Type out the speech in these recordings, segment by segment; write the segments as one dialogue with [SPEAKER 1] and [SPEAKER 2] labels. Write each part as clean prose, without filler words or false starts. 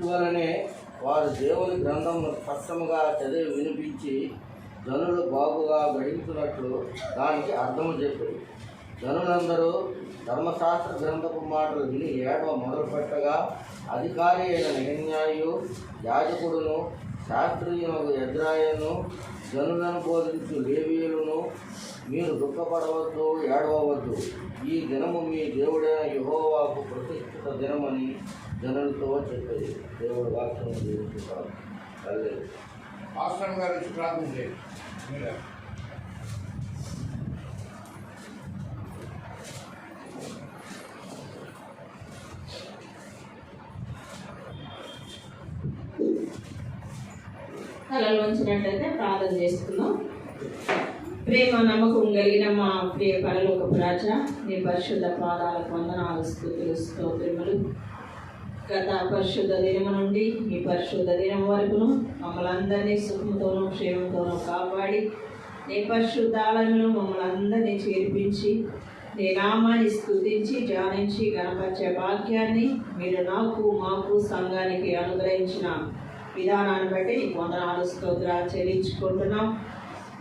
[SPEAKER 1] ఇటువలనే వారు దేవుని గ్రంథమును స్పష్టముగా చదివి వినిపించి జనులు బాగుగా గ్రహించినట్లు దానికి అర్థము చెప్పారు. జనులందరూ ధర్మశాస్త్ర గ్రంథపు మాటలు విని ఏడవ మొదలుపెట్టగా అధికారి అయిన నెహెమ్యాయు, యాజకుడును, శాస్త్రీయునకు ఎజ్రాయను, జనులను బోధించు లేవీయులను, మీరు దుఃఖపడవద్దు, ఏడవవద్దు, ఈ దినము మీ దేవుడైన యెహోవాకు ప్రతిష్ఠిత దినమని జనులతో చెప్పేది. దేవుడు వాక్యం జీవించుతారు.
[SPEAKER 2] ఆశ్రమ గారు ప్రార్థన చేయండి.
[SPEAKER 3] తలలో ఉంచినట్లయితే ప్రార్థన చేసుకుందాం. ప్రేమ నమ్మకం కలిగిన మా ప్రియ పరలోకపు రాజా, నీ పరిశుద్ధ పాదాలకు వందనాలు, స్తుతులు, స్తోత్రములు. గత పరిశుద్ధ దినము నుండి ఈ పరిశుద్ధ దినం వరకును మమ్మల్ని అందరినీ సుఖంతోనూ క్షేమంతోనూ కాపాడి నీ పరిశుద్ధాలయంలో మమ్మల్ని అందరినీ చేర్పించి నీ నామాన్ని స్తుతించి ధ్యానించి గణపరిచే భాగ్యాన్ని మీరు నాకు మాకు సంఘానికి అనుగ్రహించిన విధానాన్ని బట్టి నీకు వందనాలు, స్తోత్రాలు చెల్లించుకుంటున్నాం.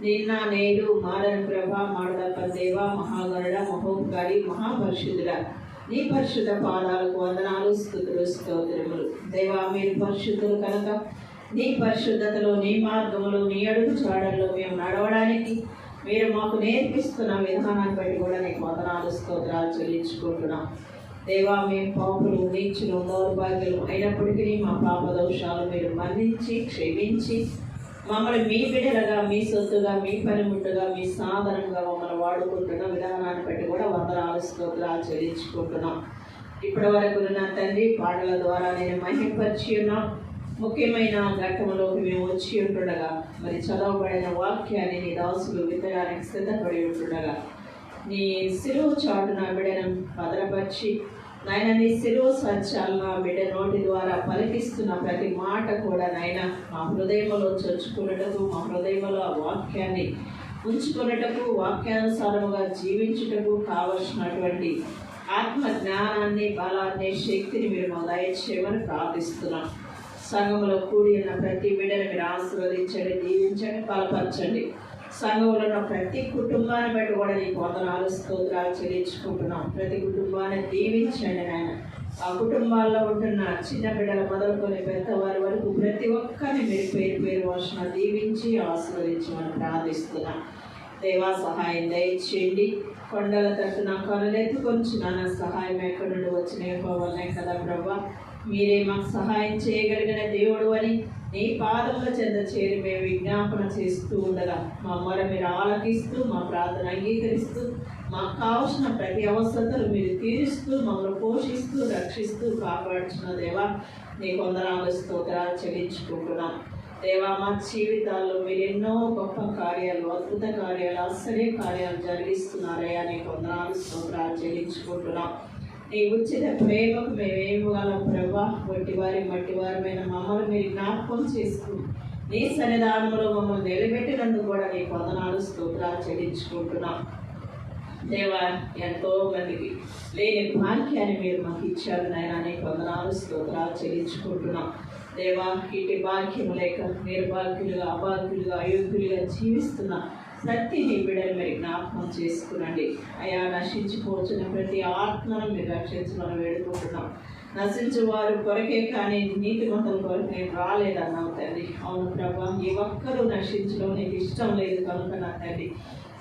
[SPEAKER 3] నిన్న నేడు మారని ప్రభ, మాడదప్ప దేవ, మహాగరుడ, మహోపకారి, మహాపరిశుద్ధుడ, నీ పరిశుద్ధ పాదాలకు వందనాలు, స్తుతులు, స్తోత్రములు. దేవా, మీరు పరిశుద్ధులు కనుక నీ పరిశుద్ధతలో, నీ మార్గములో, నీ అడుగు చాడల్లో మేము నడవడానికి మీరు మాకు నేర్పిస్తున్న విధానాన్ని బట్టి కూడా నీకు వందనాలు, స్తోత్రాలు చెల్లించుకుంటున్నాం. దేవా, మేము పాపులు, నీచులు, దౌర్భాగ్యులు అయినప్పటికీ మా పాప దోషాలు మీరు మన్నించి క్షమించి మమ్మల్ని మీ బిడ్డలుగా, మీ సొత్తుగా, మీ పనిముట్టుగా, మీ సాధనంగా మమ్మల్ని వాడుకుంటున్న విధానాన్ని బట్టి కూడా వందనాలు, స్తోత్రాలు చెల్లించుకుంటున్నాం. ఇప్పటి వరకు నా తండ్రి పాటల ద్వారా నేను మహిమపరిచి ఉన్నాం. ముఖ్యమైన ఘట్టంలోకి మేము వచ్చి ఉంటుండగా మరి చదవబడిన వాక్యాన్ని నీ దాసులు విత్తడానికి సిద్ధపడి ఉంటుండగా నీ సిలువు చాటు నా బిడ్డను భద్రపరిచి నాయన నీ సిలువ సత్యాలు నా బిడ్డ నోటి ద్వారా పలికిస్తున్న ప్రతి మాట కూడా నాయన మా హృదయంలో చొచ్చుకున్నటకు, మా హృదయంలో ఆ వాక్యాన్ని ఉంచుకున్నటకు, వాక్యానుసారముగా జీవించుటకు కావలసినటువంటి ఆత్మ జ్ఞానాన్ని, బలాన్ని, శక్తిని మీరు మా దయచేయమని ప్రార్థిస్తున్నాం. సంఘంలో కూడి ఉన్న ప్రతి బిడ్డను మీరు ఆశీర్వదించండి, దీవించండి, బలపరచండి. సంఘంలో ఉన్న ప్రతి కుటుంబాన్ని బట్టి కూడా నీకు వందనాలు, స్తోత్రాలు చెల్లించుకుంటున్నాం. ప్రతి కుటుంబాన్ని దీవించండి నాయన. ఆ కుటుంబాల్లో ఉంటున్న చిన్న బిడ్డల మొదలుకొని పెద్దవారి వరకు ప్రతి ఒక్కరిని మీరు పేరు పేరు వర్షణ దీవించి ఆశీర్వదించమని ప్రార్థిస్తున్నాం. దేవా, సహాయం దయచేయండి. కొండల తట్టున కనులెత్తుకొంచి నాన్న సహాయం ఎక్కడి నుండి వచ్చిన పోవాలనే కదా ప్రభా, మీరే మాకు సహాయం చేయగలిగిన దేవుడు అని నీ పాదముల చెంద చేరి మేము విజ్ఞాపన చేస్తూ ఉండగా మా మొర మీరు ఆలకిస్తూ, మా ప్రార్థన అంగీకరిస్తూ, మాకు కావలసిన ప్రతి అవసరతలు మీరు తీరుస్తూ, మమ్మల్ని పోషిస్తూ, రక్షిస్తూ కాపాడుచున్న దేవా, నీ వందనాలు, స్తోత్రాలు చెల్లించుకుంటున్నాం. దేవా, మా జీవితాల్లో మీరు ఎన్నో గొప్ప కార్యాలు, అద్భుత కార్యాలు, ఆశ్చర్య కార్యాలు జరిగిస్తున్నారయ్యా, నీ వందనాలు, స్తోత్రాలు చెల్లించుకుంటున్నాం. నీ ఉచిత ప్రేమకు మేమేమగలం ప్రభా, మట్టివారమైన మమ్మల్ని మీరు జ్ఞాపకం చేసుకుని నీ సన్నిధానంలో మమ్మల్ని నిలబెట్టినందుకు కూడా నీ వందనాలు, స్తోత్రాలు చెల్లించుకుంటున్నాం. దేవా, ఎంతో మందికి లేని భాగ్యాన్ని మీరు మాకు ఇచ్చారు నాయన, నీ వందనాలు, స్తోత్రాలు చెల్లించుకుంటున్నాం. దేవా, ఇటు భాగ్యం లేక నిర్భాగ్యులుగా, అభాగ్యులుగా, అయోగ్యులుగా జీవిస్తున్న ప్రతి నీ బిడ్డలు మీరు జ్ఞాపకం చేసుకునండి. అయా, నశించిపోతున్న ప్రతి ఆత్మను మీరు రక్షించమని వేడుకుంటున్నాం. నశించు వారు కొరకే కానీ నీతిమంతుల కొరకు నేను రాలేదన్నావు తండ్రి. అవును ప్రభా, ఈ ఒక్కరూ నశించడం నీకు ఇష్టం లేదు కనుక నా తండ్రి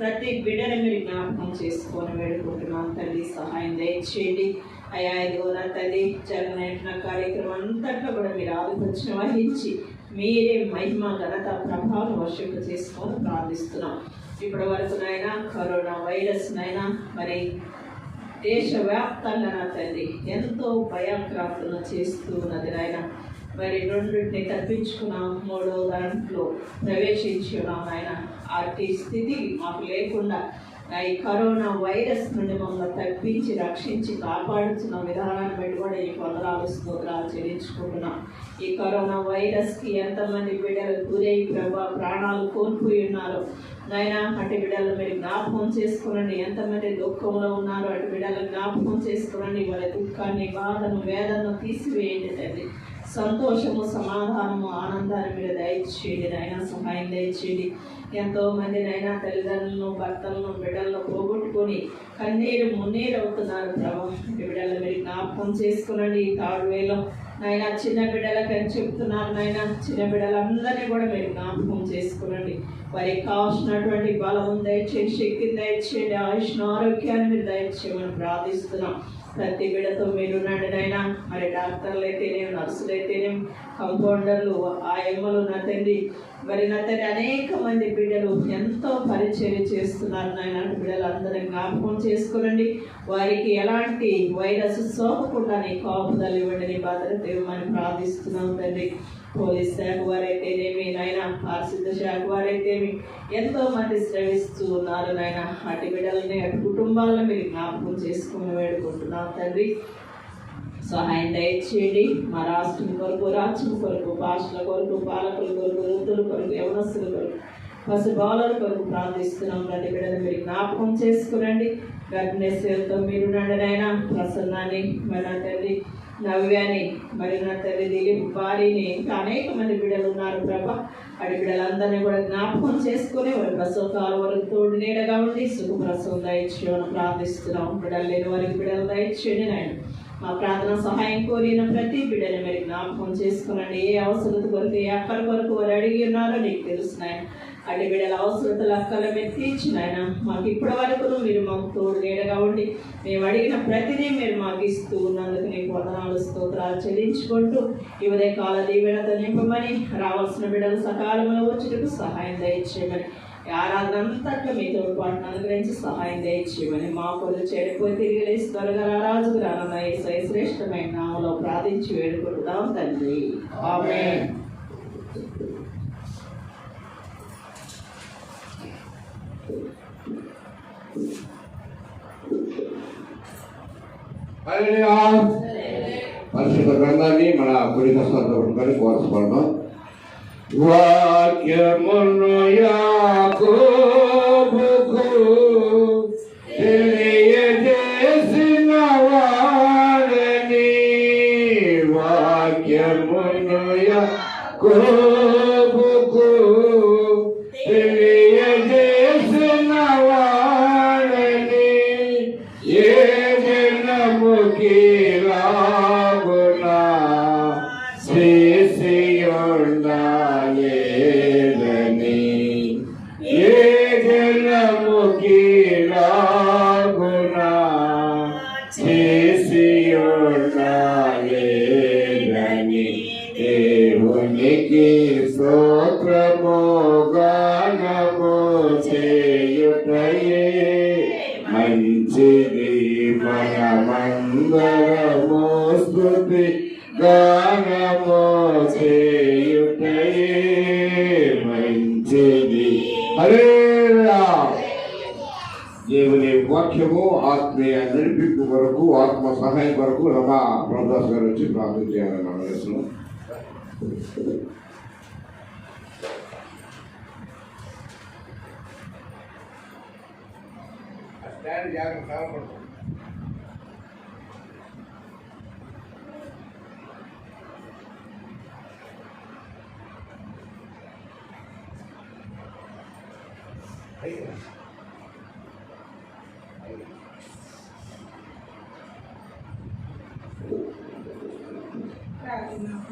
[SPEAKER 3] ప్రతి బిడ్డను మీరు జ్ఞాపకం చేసుకొని వేడుకుంటున్నాం తండ్రి. సహాయం దయచేయండి అయా. ఇదిగో నా తండ్రి, జరగనైన కార్యక్రమం అంతట్లో కూడా మీరు ఆధిపత్యం వహించి మీరే మహిమ, ఘనత, ప్రభావం వర్షింప చేసుకొని ప్రార్థిస్తున్నాం. ఇప్పటి వరకు నాయనా కరోనా వైరస్ నైనా మరి దేశవ్యాప్తంగా నా తండ్రి ఎంతో భయాంక్రాంతులను చేస్తూ ఉన్నది నాయన. మరి రెండింటిని తప్పించుకున్నాం, మూడో దాంట్లో ప్రవేశించి ఉన్నాం నాయన. అట్టి స్థితి మాకు లేకుండా ఈ కరోనా వైరస్ నుండి మమ్మల్ని తప్పించి రక్షించి కాపాడుతున్న విధానాన్ని బట్టి కూడా ఈ వందనాలు, స్తోత్రాలు చెల్లించుకుంటున్నాం. ఈ కరోనా వైరస్కి ఎంతమంది బిడ్డలు గురై ప్రభా ప్రాణాలు కోల్పోయి ఉన్నారు నాయన, అటు బిడ్డలు మీరు జ్ఞాపకం చేసుకునండి. ఎంతమంది దుఃఖంలో ఉన్నారో అటు బిడ్డలు జ్ఞాపకం చేసుకునండి. వాళ్ళ దుఃఖాన్ని, బాధను, వేదనను తీసివేయండి తండ్రి. సంతోషము, సమాధానము, ఆనందాన్ని మీరు దయచేయండి నాయన. సహాయం దయచేయండి. ఎంతో మంది నైనా తల్లిదండ్రులను, భర్తలను, బిడ్డలను పోగొట్టుకొని కన్నీరు మున్నీరు అవుతున్నారు ప్రభా. బిడ్డలను మీరు జ్ఞాపకం చేసుకునండి. ఈ తాడు వేలో నాయన చిన్న బిడ్డలకు అని చెప్తున్నారు నాయన. చిన్న బిడ్డలందరినీ కూడా మీరు జ్ఞాపకం చేసుకునండి. వారికి కావాల్సినటువంటి బలం దయచేయండి, శక్తిని దయచేయండి, ఆయుష్ను, ఆరోగ్యాన్ని మీరు దయచేయమని ప్రార్థిస్తున్నాం. ప్రతి బిడ్డతో మీరు నాయన. మరి డాక్టర్లు అయితేనేమి, నర్సులు అయితేనేమి, కంపౌండర్లు, ఆయమ్మలు నా తండ్రి, మరి నా తండ్రి అనేక మంది బిడ్డలు ఎంతో పరిచర్య చేస్తున్నారు నాయన. బిడ్డలందరినీ జ్ఞాపకం చేసుకునండి. వారికి ఎలాంటి వైరస్ సోకకుండా నీ కాపుదలు ఇవ్వండి, నీ భద్రత ఇవ్వమని ప్రార్థిస్తున్నాం తండ్రి. పోలీస్ శాఖ వారైతేనేమి నాయన, పారిశుద్ధ శాఖ వారైతేమి ఎంతో మంది శ్రమిస్తూ ఉన్నారు నాయన. అటు బిడ్డలని, అటు కుటుంబాలను మీరు జ్ఞాపకం చేసుకుని వేడుకుంటున్నాం తండ్రి. సహాయం దయచేయండి. మా రాష్ట్రం కొరకు, రాజ్యం కొరకు, భాషల కొరకు, పాలకుల కొరకు, వృద్ధుల కొరకు, యవనస్తుల కొరకు, పసిబాలుల కొరకు ప్రార్థిస్తున్నాం. ప్రతి బిడ్డను మీరు జ్ఞాపకం చేసుకునండి. గర్భిణీలతో మీరు నాయన. ప్రసన్నాన్ని, మరి నా తల్లి నవ్యాని, మరి నా తల్లి దిలీప్ భార్యని, ఇంకా అనేక మంది బిడ్డలు ఉన్నారు ప్రభా. అడి బిడ్డలందరినీ కూడా జ్ఞాపకం చేసుకుని వారి ప్రసవ కాలం వరకు తోడు నీడగా ఉండి సుఖప్రసవం దయచేయమని ప్రార్థిస్తున్నాం. బిడ్డలు లేని వారికి బిడ్డలు దయచేయండి నాయన. మా ప్రార్థన సహాయం కోరిన ప్రతి బిడ్డని మీరు జ్ఞాపకం చేసుకునండి. ఏ అవసరత కొరకు, ఏ అక్కల కొరకు వారు అడిగి ఉన్నారో నీకు తెలుసు నాయన. అడి బిడ్డల అవసరతలు అక్కల మీద తీర్చిన ఆయన. మాకు ఇప్పటి వరకు మీరు మాకు తోడు నీడగా ఉండి మేము అడిగిన ప్రతిదీ మీరు మాకు ఇస్తూ ఉన్నందుకు నీకు వందనాలు, స్తోత్రాలు చెల్లించుకుంటూ ఈ ఉదయ కాల దీవెనతో నింపమని, రావాల్సిన బిడ్డలు సకాలంలో వచ్చేటకు సహాయం దయచేయమని, ఆరాధన అంతట్లో మీ తోడ్పాటును అనుగ్రహించి సహాయం దయచేయమని, మా కొలు చెడిపోయి తిరిగి లేచి త్వరగా రాజుకు రానున్న యేసయ్య శ్రేష్టమైన నామములో ప్రార్థించి వేడుకుంటున్నాం తండ్రి. ఆమేన్.
[SPEAKER 2] పరిశుద్ధ గ్రంథాన్ని మన కుడి హస్తాలతో పట్టుకొని కోర్చుకోవడం. వాక్యమును యాకోబుకు తెలియజేసిన వాడని, వాక్యమును యాకోబుకు తెలియజేసిన వాడని, ఏ జనముకి రాగునా చేసియుండాలేదని, ఏ జనముకి రాగునా చేసియుండాలేదని, దేవునికి స్తోత్రము గానము చేయుటయే మంచిది. మనమందరము స్తుతి గానము చేయుటయే మంచిది. హల్లెలూయా. దేవుని వాక్యము ఆత్మీయ నడిపింపు కొరకు, ఆత్మ సహాయం కొరకు రమా ప్రభుదాస్ గారు వచ్చి ప్రార్థన చేయాలని ఆలోచిస్తున్నాం. జాగ్రత్త.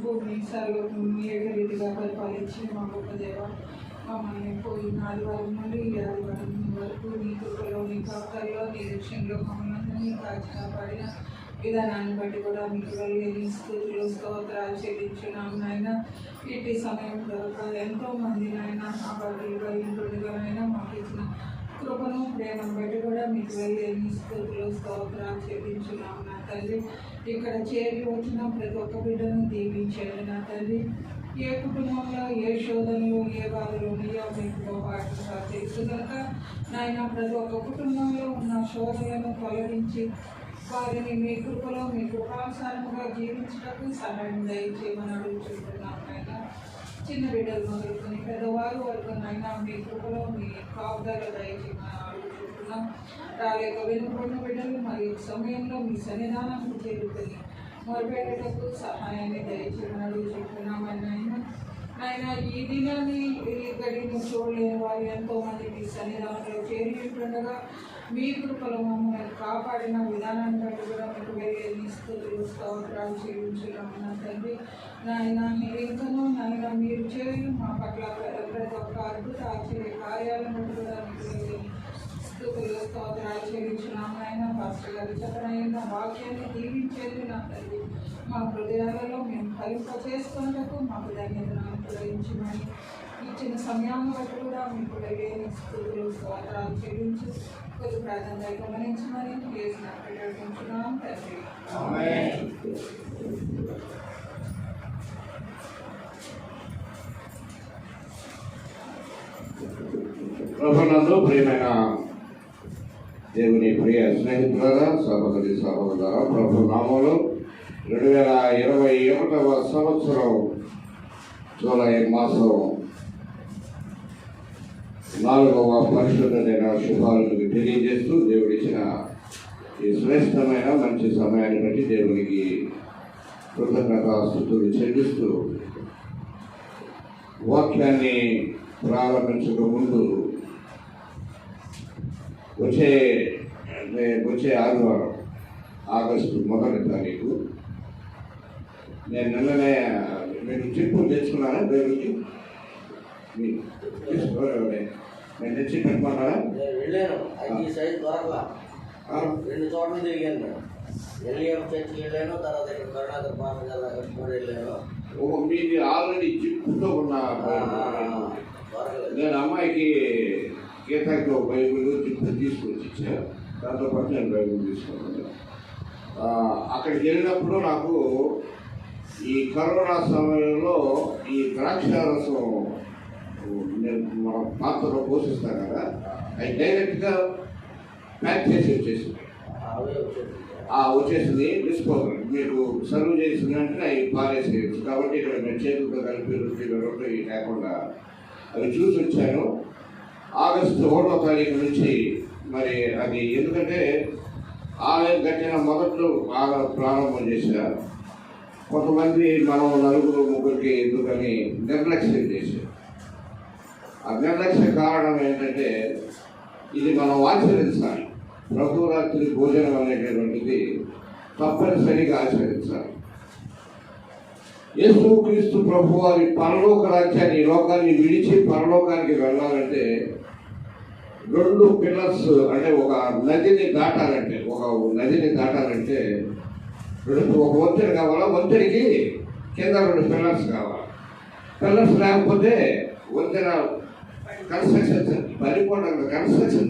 [SPEAKER 4] భూమి సర్వము ఏకరీతిగా పరిపాలించి మా గొప్ప దేవ, మమ్మల్ని పోయిన ఆదివారం నుండి ఈ ఆదివారం వరకు నీ కృపలో, నీ కాపుదల్లో, నీ రక్షణలో మమ్మల్ని కాపాడిన విధానాన్ని బట్టి కూడా మీకు వెళ్ళి స్తుతులు, స్తోత్రాలు చెల్లించున్నాం నాయన. ఇటు సమయం వరకు ఎంతోమంది నాయన ఆ బడులుగా ఇంటుడుగా నాయన మాకు ఇచ్చిన కృపను, ప్రేమను బట్టి కూడా మీకు వెళ్ళి స్తుతులు, స్తోత్రాలు చెల్లించున్నాం నా తండ్రి. ఇక్కడ చేరి వచ్చిన ప్రతి ఒక్క బిడ్డను దీవించండి నా తండ్రి. ఏ కుటుంబంలో ఏ శోధనలు, ఏ బాధలు ఉన్నాయో మీకు పాటుగా తెలుసు కనుక నాయన ప్రతి ఒక్క కుటుంబంలో ఉన్న శోధనలను తొలగించి వారిని మీ కృపలో, మీ కృపానుసారముగా జీవించడానికి సహాయం దయచేయమని అడుగుతున్నాం నాయన. చిన్న బిడ్డలు మొదలుకొని పెద్దవారు వరకు నాయన మీ కృపలో, మీ కాపుదల దయచేయమని అడుగుతున్నాం. రాలేక వెనుకొన్న బిడ్డలు మరి సమయంలో మీ సన్నిధానానికి చేరుకొని మొరపెట్టుటకు సహాయాన్ని దయచేయమని చెప్తున్నామని నాయన ఈ దినాన్ని ఈ గడిని చూడలేని వారు ఎంతో మందికి సన్నిధానంలో చేరి ఉంటుండగా మీ కృపలో మమ్మల్ని కాపాడిన విధానాన్ని బట్టి కూడా మీకు వెళ్ళి స్తుతులు స్తోత్రాలు చెల్లించున్నామన్న తండ్రి. నాయన ఇంకనూ నాయన మీరు చేయు మా పట్ల ప్రతి ఒక్క అద్భుత ఆశ్చర్య కార్యాలను బట్టి కూడా మీకు వెళ్ళి స్తుతులు స్తోత్రాలు చెల్లించున్నాము. నాయన పాస్టర్ గారు చెప్పనైన వాక్యాన్ని దీవించేది నా తండ్రి మా హృదయాలలో మేము ఫలింప చేసుకున్నకు మాకు ధన్యతను అనుగ్రహించమని ఇచ్చిన సమయాన్ని బట్టి కూడా మీకు వెళ్ళి స్తుతులు స్తోత్రాలు చెల్లించి కొద్ది ప్రార్థన గమనించమని చేసిన ప్రకటించున్నాం తండ్రి.
[SPEAKER 2] ప్రభునందు ప్రియమైన దేవుని ప్రియ స్నేహితులారా, సహోదరి సహోదరులారా, ప్రభు నామంలో 2021వ సంవత్సరం జూలై మాసం 4వ పరిశుద్ధమైన శుభాలను తెలియజేస్తూ దేవుడిచ్చిన ఈ శ్రేష్టమైన మంచి సమయాన్ని బట్టి దేవునికి కృతజ్ఞతాస్తుతులు చెల్లిస్తూ వాక్యాన్ని ప్రారంభించక ముందు వచ్చే ఆదివారం ఆగస్టు 1వ తారీఖు నేను నిన్ననే మీరు చిప్పు తెచ్చుకున్నారా దేవుడికి? నేను తెచ్చి పెట్టుకున్నారా?
[SPEAKER 1] నేను వెళ్ళాను, అది ఈ సైజు దొరకలా. 2 చోట్ల తిరిగాను నేను. ఎల్ఈఎం చర్చికి వెళ్ళాను, తర్వాత ఇక్కడ కరుణాకర్ పాఠశాల కూడా వెళ్ళాను.
[SPEAKER 2] మీది ఆల్రెడీ చిప్పుతో ఉన్న నేను అమ్మాయికి గీతాకి ఒక బైబిల్ చిప్పు తీసుకొచ్చి ఇచ్చాను. దాంతోపాటు నేను బైబిల్ తీసుకున్నాను. అక్కడికి వెళ్ళినప్పుడు నాకు ఈ కరోనా సమయంలో ఈ ద్రాక్షారసం మన పాత్రలో పోషిస్తాం కదా, అవి డైరెక్ట్గా ప్యాక్ చేసి వచ్చేసింది. వచ్చేసింది డిస్పోజల్ మీకు సర్వ్ చేసిన వెంటనే అవి పారేసేయచ్చు. కాబట్టి ఇక్కడ మేము చేతులతో కలిపి రొట్టెలు లేకుండా అవి చూసి వచ్చాను. ఆగస్టు 1వ తారీఖు నుంచి మరి అది ఎందుకంటే ఆలయం కట్టిన మొదట్లో బాగా ప్రారంభం చేశారు. కొంతమంది మనం 4-3 ఎందుకని నిర్లక్ష్యం చేశారు. ఆ నిర్లక్ష్య కారణం ఏంటంటే ఇది మనం ఆచరించాలి. ప్రభురాత్రి భోజనం అనేటటువంటిది తప్పనిసరిగా ఆచరించాలి. యేసుక్రీస్తు ప్రభు వారి పరలోక రాజ్యాన్ని ఈ లోకాన్ని విడిచి పరలోకానికి వెళ్ళాలంటే 2 పిల్లర్స్ అంటే ఒక నదిని దాటాలంటే ఒక వంతెన కావాలా, వంతెనకి కింద 2 పిల్లర్స్ కావాలి. పిల్లర్స్ లేకపోతే వంతెన కన్స్ట్రక్షన్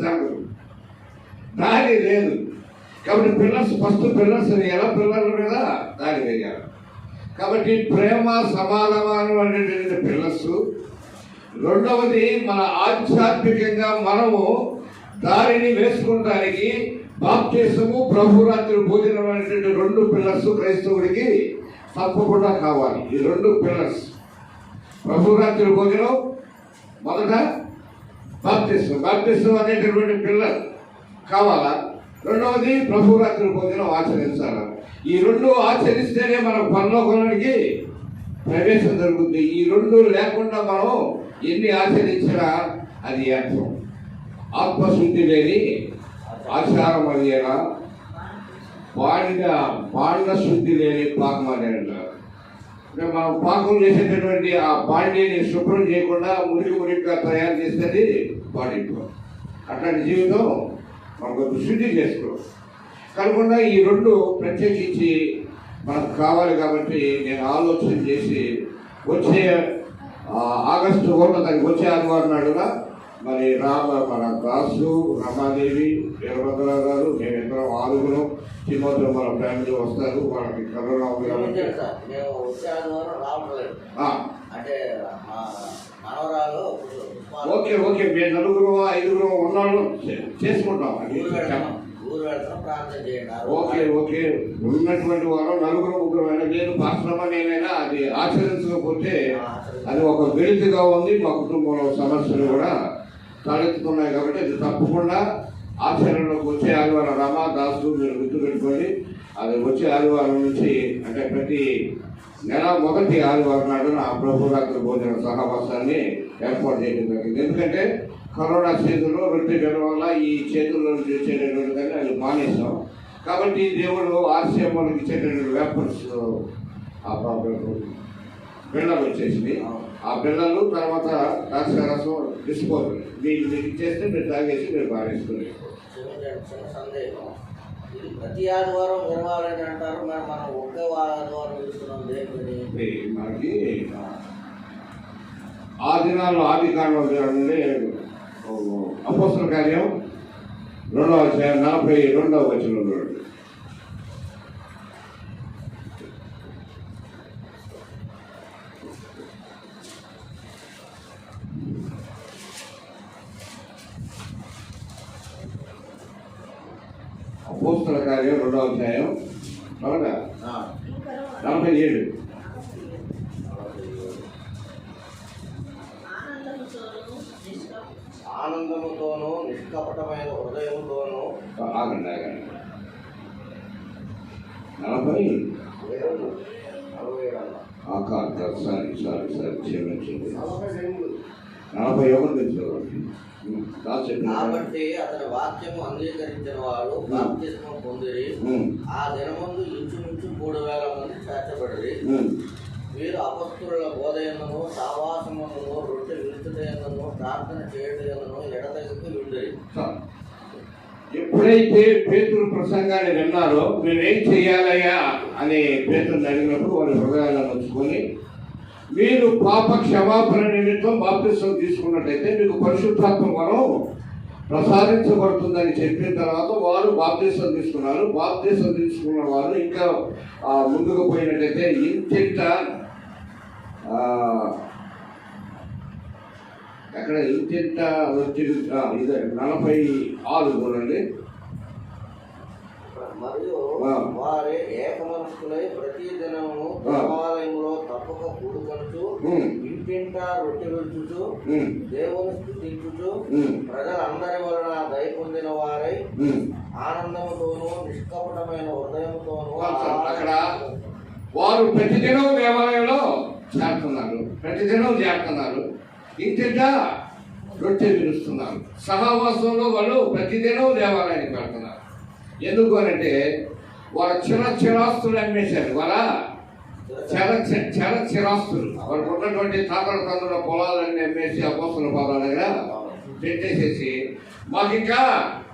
[SPEAKER 2] జరగదు, దారి లేదు. కాబట్టి ఫస్ట్ పిల్లర్స్ ఎలా పిల్లర్లు కదా దారి వేయాలి. కాబట్టి ప్రేమ సమాధానం అనేటువంటి పిల్లర్స్. రెండవది మన ఆధ్యాత్మికంగా మనము దారిని వేసుకుంటానికి బాప్తిసము, ప్రభురాత్రి భోజనం అనేటువంటి 2 పిల్లర్స్ క్రైస్తవుడికి తప్పకుండా కావాలి. ఈ 2 పిల్లర్స్ ప్రభురాత్రి భోజనం మొదట, బాప్తిసం అనేటటువంటి పిల్లర్ కావాలా. రెండవది ప్రభురాత్రి భోజనం ఆచరించాలా. ఈ 2 ఆచరిస్తేనే మన పరలోకానికి ప్రవేశం జరుగుతుంది. ఈ 2 లేకుండా మనం ఎన్ని ఆచరించినా అది అర్థం. ఆత్మశుద్ధి లేని ఆచారం అదేనా, పాండ శుద్ధి లేని పాకం అని అంటారు. మనం పాకం చేసేటటువంటి ఆ పాండ్యని శుభ్రం చేయకుండా మురికిగా తయారు చేసేది పాడిపో. అట్లాంటి జీవితం మనకు శుద్ధి చేసుకోవాలి. కాకుండా ఈ 2 ప్రత్యేకించి మనకు కావాలి. కాబట్టి నేను ఆలోచన చేసి వచ్చే ఆగస్టు 1వ తారీఖు వచ్చే ఆదివారం నాడుగా మరి మన దాసు, రమాదేవి, వీరభద్రరావు గారు, మేమిద్దరం 6 తిమోతిలో మన ఫ్యామిలీ వస్తారు. వాళ్ళకి కరోనా ఉంది కాబట్టి ఓకే మేము 4-5 ఉన్నాళ్ళు చేసుకుంటాం. ఓకే ఉన్నటువంటి వారు 4-3 లేదు పాశ్రమ నేనైనా అది ఆచరించకపోతే అది ఒక వెలితిగా ఉంది. మా కుటుంబంలో సమస్యలు కూడా తలెత్తుతున్నాయి. కాబట్టి అది తప్పకుండా ఆచరణలోకి వచ్చే ఆదివారం రమా దాసు మీరు గుర్తుపెట్టుకోండి. అది వచ్చే ఆదివారం నుంచి అంటే ప్రతి నెల మొదటి ఆదివారం నాడు ఆ ప్రభురాత్రి భోజన సహవాసాన్ని ఏర్పాటు చేయడం జరిగింది. ఎందుకంటే కరోనా చేతుల్లో రొట్టె చేయడం వల్ల ఈ చేతుల్లో చేసేటటువంటి కానీ అది మానేస్తాం. కాబట్టి దేవుడు ఆర్సీఎంకి ఇచ్చేటటువంటి వేపర్స్ ఆ బిళ్ళలు వచ్చేసింది. ఆ బిళ్ళలు తర్వాత రసం డిస్పోజల్ మీకు ఇచ్చేస్తే మీరు తాగేసి మీరు మానేసుకునేది.
[SPEAKER 1] చిన్న సందేహం, ఇది ప్రతి ఆదివారం విరవాలని అంటారు, మరి మనం ఒకే ఆదివారం చూస్తున్నాం దేవుని.
[SPEAKER 2] మనకి ఆ దినాల్లో ఆది కాండం అపోస్తల కార్యం 2వ అధ్యాయం 42వ వచనంలో అపోస్తల కార్యం 2వ అధ్యాయం 47.
[SPEAKER 1] ఆనందముతోనూ నిష్కపటమైన హృదయముతోనూ
[SPEAKER 2] ఆగండి 47 క్షమించండి 41
[SPEAKER 1] కాబట్టి అతని వాక్యము అంగీకరించిన వారు బాప్తిస్మం పొందిరి. ఆ దినమందు ఇంచుమించు 3000 మంది చేర్చబడిరి. వీరు అపొస్తలుల బోధయందును సావాసమును రొట్టె విరుచుటయందును ప్రార్థన చేయటయందును ఎడతెగక ఉండిరి.
[SPEAKER 2] ఎప్పుడైతే పేతురు ప్రసంగాన్ని విన్నారో మేమేం చెయ్యాలయ్యా అని పేతురుని అడిగినప్పుడు వారి హృదయాలను ఉంచుకొని మీరు పాప క్షమాపణ నిమిత్తం బాప్తిసం తీసుకున్నట్టయితే మీకు పరిశుద్ధాత్మ వరం ప్రసాదించబడుతుందని చెప్పిన తర్వాత వారు బాప్తిసం తీసుకున్నారు. బాప్తిసం తీసుకున్న వారు ఇంకా ముందుకు పోయినట్టయితే ఇంటింట అక్కడ ఇంటింట వచ్చి 46 చూడండి.
[SPEAKER 1] మరియు వారి ఏకమనస్కులై ప్రతి దినము దేవాలయంలో తప్పక కూడుకొనుచు ఇంటింట రొట్టె విరుచుచు దేవుని స్తుతించుచు ప్రజలందరి వలన దయ పొందిన వారై ఆనందముతోనూ నిష్కపటమైన హృదయముతోనూ
[SPEAKER 2] అక్కడ వారు ప్రతిదినం దేవాలయంలో చేరుతున్నారు. ఇంటింట రొట్టె విరుస్తున్నారు. సహవాసంలో వాళ్ళు ప్రతిదినం దేవాలయానికి వెళ్తున్నారు. ఎందుకు అనంటే వాళ్ళ చిరాస్తులు అమ్మేశారు. వాళ్ళ చిరాస్తులు వాళ్ళకు ఉన్నటువంటి తాతల తండ్రుల పొలాలన్నీ అమ్మేసి అపోస్తల పాదాల దగ్గర పెట్టేసేసి మాకు ఇంకా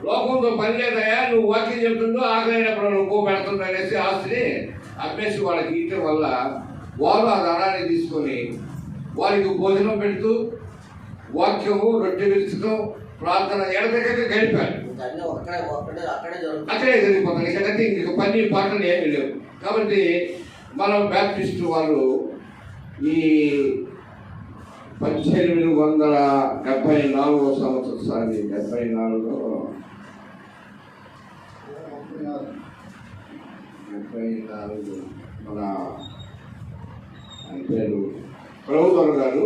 [SPEAKER 2] లోకంతో పని లేదయా, నువ్వు వాక్యం చెప్తుందో ఆకలినప్పుడు నువ్వు పెడుతుందో అనేసి ఆస్తిని అమ్మేసి వాళ్ళకి ఇవ్వటం వల్ల వారు ఆ ధనాన్ని తీసుకొని వారికి భోజనం పెడుతూ వాక్యము రొట్టె విరుచడం ప్రార్థన ఎడతెగక గడిపారు. అక్కడే జరిగిపోతుంది. ఇక్కడైతే ఇంక పని పాటలు ఏమీ లేవు. కాబట్టి మనం బ్యాప్టిస్టు వాళ్ళు ఈ 1874 సంవత్సరం 74లో 74 మన ఆయన పేరు ప్రభుత్వం గారు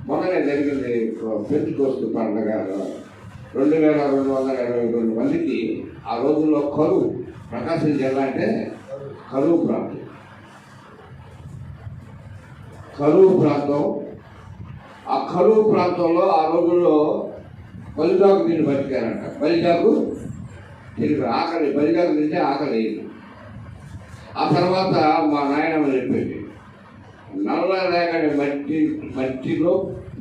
[SPEAKER 2] మొన్ననే జరిగింది పెంచుకోస్తు పండుగ 2222 మందికి ఆ రోజుల్లో కరువు. ప్రకాశం జిల్లా అంటే కరువు ప్రాంతం. ఆ కరువు ప్రాంతంలో ఆ రోజుల్లో బలిజాకు తిని బతికారంట. బలిజాకు తిరిగి ఆకలి, బలిజాకు తింటే ఆకలి. ఆ తర్వాత మా నాయనమ్మ చెప్పేది నల్ల రేగడి మట్టిలో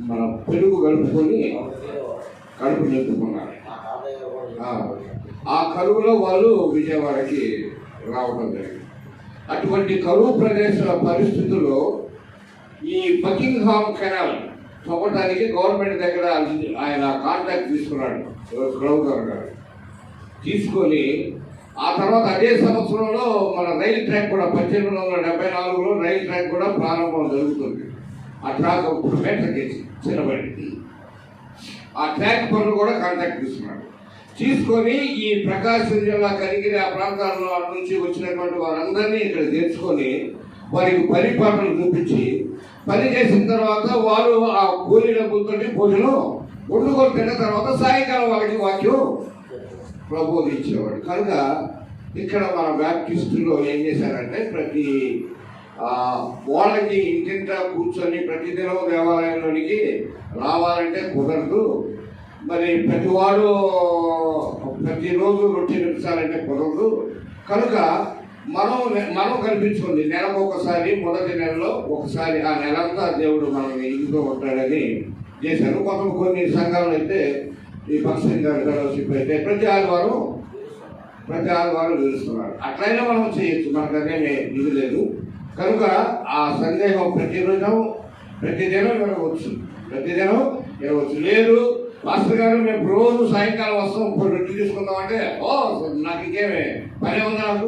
[SPEAKER 2] మన పెరుగు కలుపుకొని కడుపు నింపుకున్నారు. ఆ కరువులో వాళ్ళు విజయవాడకి రావడం జరిగింది. అటువంటి కరువు ప్రదేశ పరిస్థితుల్లో ఈ బకింగ్హామ్ కెనాల్ తవ్వటానికి గవర్నమెంట్ దగ్గర ఆయన కాంట్రాక్ట్ తీసుకున్నాడు ప్రభుత్వం గారు. తీసుకొని ఆ తర్వాత అదే సంవత్సరంలో మన రైలు ట్రాక్ కూడా 1874లో రైలు ట్రాక్ కూడా ప్రారంభం జరుగుతుంది. ఆ ట్రాక్ ఇప్పుడు మేటకేసి చిన్నబడి ఆ ట్రాక్ పనులు కూడా కాంట్రాక్ట్ తీసుకున్నాడు. తీసుకొని ఈ ప్రకాశం జిల్లా కనిగిరి ఆ ప్రాంతాల్లో నుంచి వచ్చినటువంటి వారందరినీ ఇక్కడ తెచ్చుకొని వారికి పరిపాలనలు చూపించి పని చేసిన తర్వాత వారు ఆ కూలీ డబ్బులతో భోజనం వండుకొని తిన్న తర్వాత సాయంకాలం వాళ్ళకి వాక్యం ప్రబోధించేవాడు. కనుక ఇక్కడ మన బ్యాప్టిస్టులో ఏం చేశారంటే ప్రతి వాళ్ళకి ఇంటింటా కూర్చొని ప్రతిదినం దేవాలయంలోనికి రావాలంటే కుదరదు. మరి ప్రతివాడు ప్రతిరోజు రొట్టె నిలిచాలంటే కుదరదు. కనుక మనం కల్పించుకుంది నెలకు ఒకసారి, మొదటి నెలలో ఒకసారి, ఆ నెలంతా దేవుడు మనల్ని ఇంట్లో ఉంటాడని చేశారు. కొన్ని సంఘాలు అయితే ఈ ఫంక్షన్ ఫెలోషిప్ అయితే ప్రతి ఆదివారం పిలుస్తున్నారు. అట్లయినా మనం చేయొచ్చు, మనకు అదేమే ఇది లేదు. కనుక ఆ సందేహం ప్రతిదినం వినవచ్చు. లేదు మాస్టర్ గారు మేము రోజు సాయంకాలం వస్తాం, రొట్టె తీసుకుందాం అంటే, నాకు ఇంకేమే పని ఉంది, నాకు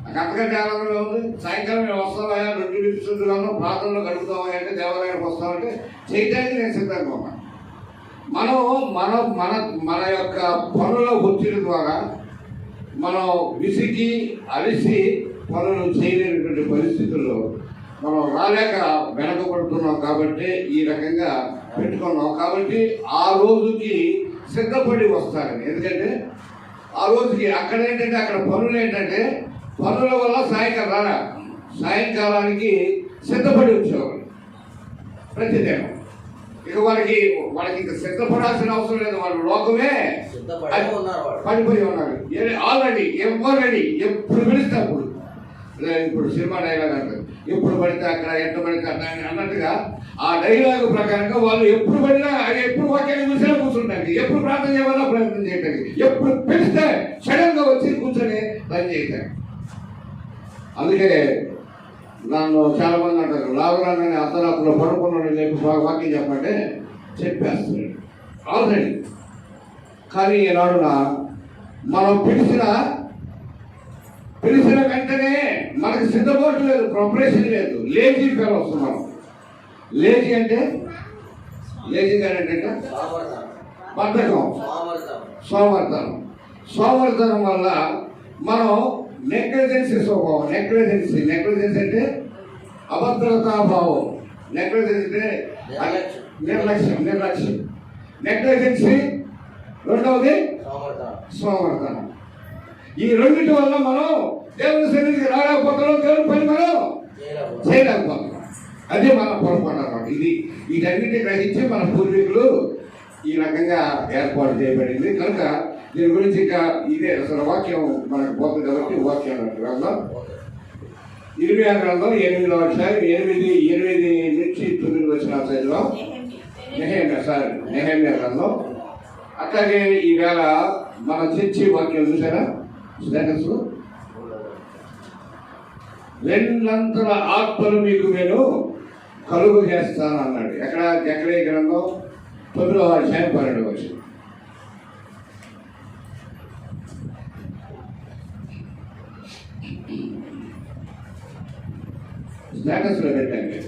[SPEAKER 2] అంతకంటే ఆనందంగా ఉంది. సాయంకాలం మేము వస్తామయ్యా, రొట్టె తీసుకుంటున్నాము, ప్రార్థనలో గడుపుతామయ్యా అంటే, దేవాలయానికి వస్తామంటే చేయడానికి నేను సిద్ధంగా ఉన్నాను. మన యొక్క పనుల ఒత్తిడి ద్వారా మనం విసిగి అలిసి పనులు చేయలేనటువంటి పరిస్థితుల్లో మనం రాలేక వెనకబడుతున్నాం. కాబట్టి ఈ రకంగా పెట్టుకున్నాం. కాబట్టి ఆ రోజుకి సిద్ధపడి వస్తారని. ఎందుకంటే ఆ రోజుకి అక్కడ పనులు ఏంటంటే, పనుల వల్ల సాయంకాలానికి సిద్ధపడి వచ్చేవారు ప్రతిదినం. ఇక వాళ్ళకి ఇంకా సిద్ధపడాల్సిన అవసరం లేదు. వాళ్ళ లోకమే పడిపోయి ఉన్నారు ఆల్రెడీ. ఎప్పుడు పిలిస్తే అప్పుడు. ఇప్పుడు సినిమా డైలాగ్ అంటారు, ఎప్పుడు పడితే అక్కడ, ఎట్ట పడితే అట్లా అన్నట్టుగా ఆ డైలాగ్ ప్రకారంగా వాళ్ళు ఎప్పుడు పడినా ఎప్పుడు వాక్యాన్ని చూసినా కూర్చుంటానికి, ఎప్పుడు ప్రార్థన చేయాలన్నా ప్రయత్నం చేయడానికి, ఎప్పుడు పిలిస్తే సడన్ గా వచ్చి కూర్చొని పని చేయటానికి. అందుకే నన్ను చాలా మంది అంటారు, లావరాన్ని అర్ధరాత్రిలో పడుకున్నాడు చెప్పి వాక్యం చెప్పంటే చెప్పేస్తున్నాడు ఆల్రెడీ. కానీ ఈనాడున మనం పిలిచిన వెంటనే మనకు సిద్ధపాటు లేదు, ప్రిపరేషన్ లేదు, లేజీ ఫెలో వస్తున్నాం. లేజీ అంటే బద్ధకం, సోమర్థనం వల్ల మనం నెగ్లిజెన్సీ స్వభావం. నెగ్లిజెన్స్ అంటే అభద్రతాభావం. నెగ్లిజెన్స్ అంటే నిర్లక్ష్యం. నెగ్లిజెన్సీ, రెండవది సోమర్థనం. ఈ రెండింటి వల్ల మనం దేవుని సన్నిధికి రాలేకపోతున్నాం, దేవుని పని మనం చేయలేకపోతున్నాం. అదే మన పొరపాటు అన్నమాట. వీటన్నిటి గ్రహించి మన పూర్వీకులు ఈ రకంగా ఏర్పాటు చేయబడింది. కనుక దీని గురించి ఇంకా ఇదే అసలు వాక్యం మనకు పోతుంది కాబట్టి వాక్యం గ్రంథం 20 గ్రంథం 8వ అధ్యాయం 8 నుంచి 9 వచ్చిన చదివాం. నెహెమ్యా గ్రంథం. అట్లాగే ఈవేళ మన చర్చి వాక్యం చూసారా స్టేటస్, రెండంతల ఆత్మలు మీకు నేను కలుగు చేస్తాను అన్నాడు. ఎక్కడే గ్రంథం 9వ అధ్యాయం 12వ వచనం. స్టేటస్లో పెట్టండి,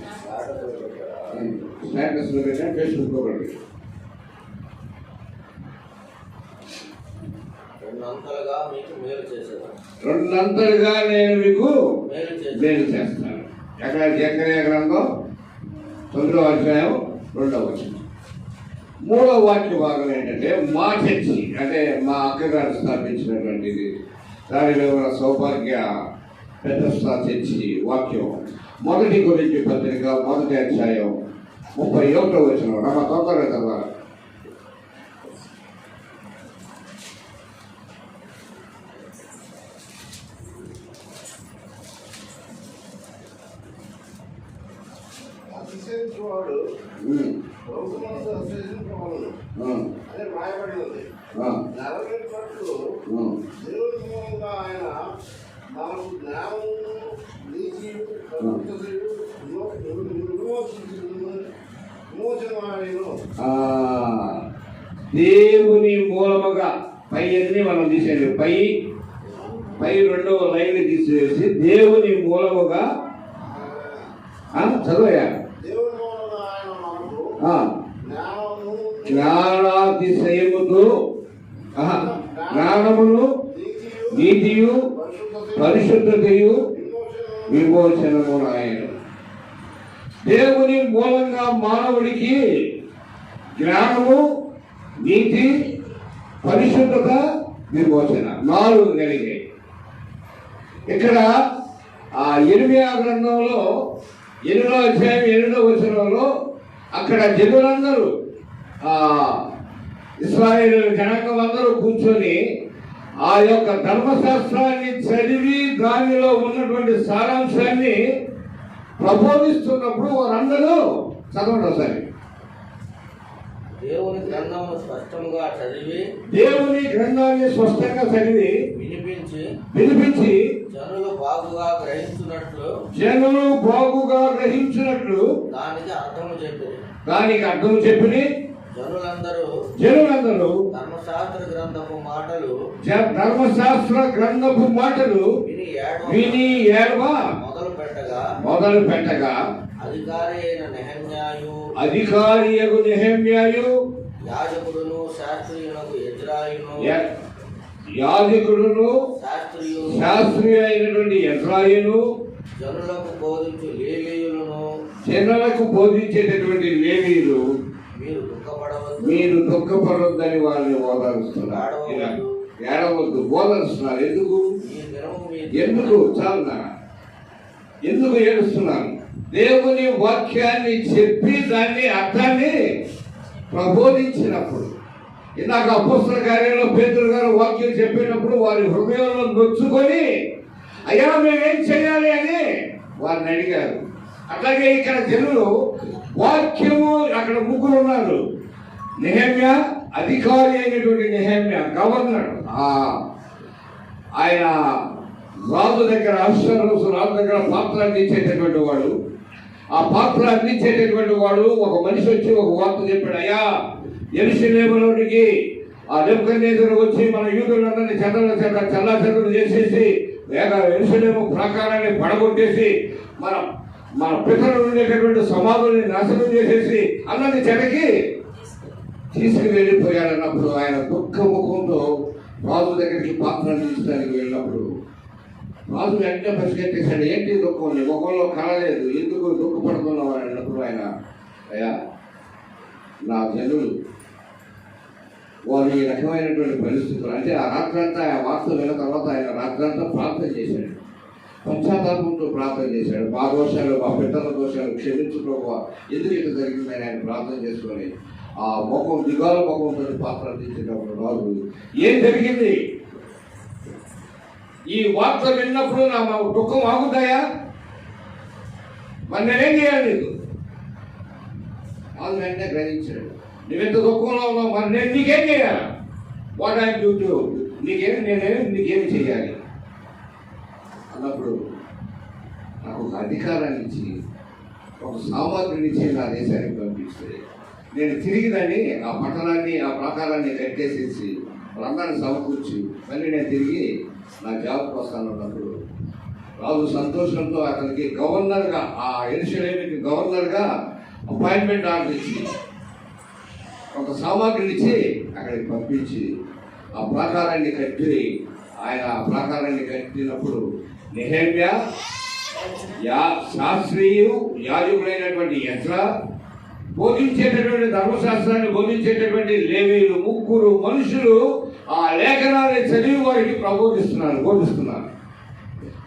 [SPEAKER 2] ఫేస్బుక్లో పెట్టండి. రెండంతలుగా నేను మీకు మేలు చేస్తాను. ఎక్కడ గ్రంథం 9వ అధ్యాయం 2వ వచనం. 3వ వాక్య భాగం ఏంటంటే, మా చర్చి అంటే మా అక్కగారు స్థాపించినటువంటిది, దానిలో ఉన్న సౌభాగ్య పెద్దస్థా చర్చి వాక్యం 1 కొరింథీ పత్రిక 1వ అధ్యాయం 31వ వచనం. రమ తొందరగా చదవాలి.
[SPEAKER 5] అదే రాయబడి ఉంది. నెరవేర్చినట్లు దేవుని మూలంగా ఆయన మనకు జ్ఞానము, నీతి,
[SPEAKER 2] దేవుని మూలముగా పై అన్ని మనం తీసేది, పై 2వ లైన్ తీసివేసి దేవుని మూలముగా చదవయా. జ్ఞానాతిశయముతో జ్ఞానమును, నీతియు, పరిశుద్ధతయు, విమోచనము ఆయన. దేవుని మూలంగా మానవుడికి జ్ఞానము, నీతి, పరిశుద్ధత, విమోచన 4 కలిగాయి. ఇక్కడ ఆ 8వ గ్రంథంలో 8వ అధ్యాయం 8వ వచనంలో అక్కడ జనులందరూ ఇశ్రాయేలు జనాంగం అందరూ కూర్చొని ఆ యొక్క ధర్మశాస్త్రాన్ని చదివి దానిలో ఉన్నటువంటి సారాంశాన్ని ప్రబోధిస్తున్నప్పుడు వారందరూ చదవండి ఒకసారి.
[SPEAKER 1] దేవుని గ్రంథమును స్పష్టంగా చదివి
[SPEAKER 2] దేవుని గ్రంథాన్ని స్పష్టంగా చదివి వినిపించి
[SPEAKER 1] జనులు బాగుగా గ్రహించినట్లు దానికి అర్థము చెప్పి జనులందరూ ధర్మశాస్త్ర గ్రంథపు మాటలు విని ఏడవ మొదలు పెట్టగా అధికారి అయిన నెహెమ్యాయు యాజకుడును శాస్త్రి అయినటువంటి ఎజ్రాయును జనులకు బోధించేటటువంటి లేవీయులు మీరు దుఃఖపడొద్దని వారిని ఓదారుస్తున్నారు. ఏడవద్దు, ఓదారుస్తున్నారు. ఎందుకు చాలునా? ఎందుకు ఏడుస్తున్నారు? దేవుని వాక్యాన్ని చెప్పి దాన్ని అర్థాన్ని ప్రబోధించినప్పుడు, ఇందాక అపోస్తల కార్యంలో పేతురు గారు వాక్యం చెప్పినప్పుడు వారి హృదయంలో నొచ్చుకొని అయ్యా మేమేం చేయాలి అని వారిని అడిగారు. అట్లాగే ఇక్కడ జనులు వాక్యము, అక్కడ ముగ్గురు ఉన్నారు. నెహెమ్యా, అధికారి అయినటువంటి నెహెమ్యా, గవర్నర్, ఆయన రాజు దగ్గర రాజు దగ్గర పాత్ర అందించేటటువంటి వాడు. ఆ పాత్ర అందించేటటువంటి వాడు ఒక మనిషి వచ్చి ఒక వార్త చెప్పాడు. అయ్యా, యెరూషలేములోనికి ఆ నెబుకద్నెజరు వచ్చి మన యూదులందరినీ చల్లాచెదరు చేసేసి యెరూషలేము ప్రాకారాన్ని పడగొట్టేసి మన పితరులు ఉండేటటువంటి సమాధుల్ని నాశనం చేసేసి అందరినీ చెరకి తీసుకువెళ్ళిపోయాడు అన్నప్పుడు ఆయన దుఃఖ ముఖంతో రాజు దగ్గరికి పాత్ర అందించడానికి వెళ్ళినప్పుడు రాజు వెంటనే పసిగట్టేశాడు. ఏంటి దుఃఖం? నీ ముఖంలో కలలేదు, ఎందుకు దుఃఖపడుతున్నావు అని అన్నప్పుడు ఆయన, అయ్యా నా జనులు వారు ఈ రకమైనటువంటి పరిస్థితులు, అంటే ఆ రాత్రంతా ఆ వార్త విన్న తర్వాత ఆయన రాత్రంతా ప్రార్థన చేశాడు, పశ్చాత్తాపంతో ప్రార్థన చేశాడు. మా దోషాలు, మా పిల్లల దోషాలు క్షమించుకోవా, ఎందుకు ఇట్లా జరిగిందని ఆయన ప్రార్థన చేసుకొని ఆ ముఖం దిగాల ముఖంతో పాత్ర అందించేటప్పుడు రాజు, ఏం జరిగింది? ఈ వార్త విన్నప్పుడు నా దుఃఖం ఆగుతాయా? మరి నేనేం చేయాలి? నీకు రాజు వెంటనే గ్రహించాడు, నువ్వెంత దుఃఖంలో ఉన్నావు, మరి నేను నీకేం చేయాలి? వాట్ ఐ డూ టు నీకేమి చేయాలి అన్నప్పుడు నాకు ఒక అధికారాన్ని ఇచ్చి ఒక సామాగ్రిని ఇచ్చి నా దేశానికి పంపిస్తే నేను తిరిగి దాన్ని ఆ పట్టణాన్ని ఆ ప్రాకారాన్ని కట్టేసేసి వాళ్ళందరినీ సమకూర్చి మళ్ళీ నేను తిరిగి నా జాబ్కి వస్తాను అన్నప్పుడు రాజు సంతోషంతో అతనికి గవర్నర్గా, ఆ యెరూషలేముకి గవర్నర్గా అపాయింట్మెంట్ ఆర్డర్ ఇచ్చి ఒక సామాగ్రిని ఇచ్చి అక్కడికి పంపించి ఆ ప్రాకారాన్ని కట్టి ఆయన ఆ ప్రాకారాన్ని కట్టినప్పుడు నెహెమ్యా, శాస్త్రీయు, యాజకుడైనటువంటి ఎజ్రా, బోధించేటటువంటి ధర్మశాస్త్రాన్ని బోధించేటటువంటి లేవీయులు, ముగ్గురు మనుషులు ఆ లేఖనాన్ని చదివి వారికి బోధిస్తున్నారు.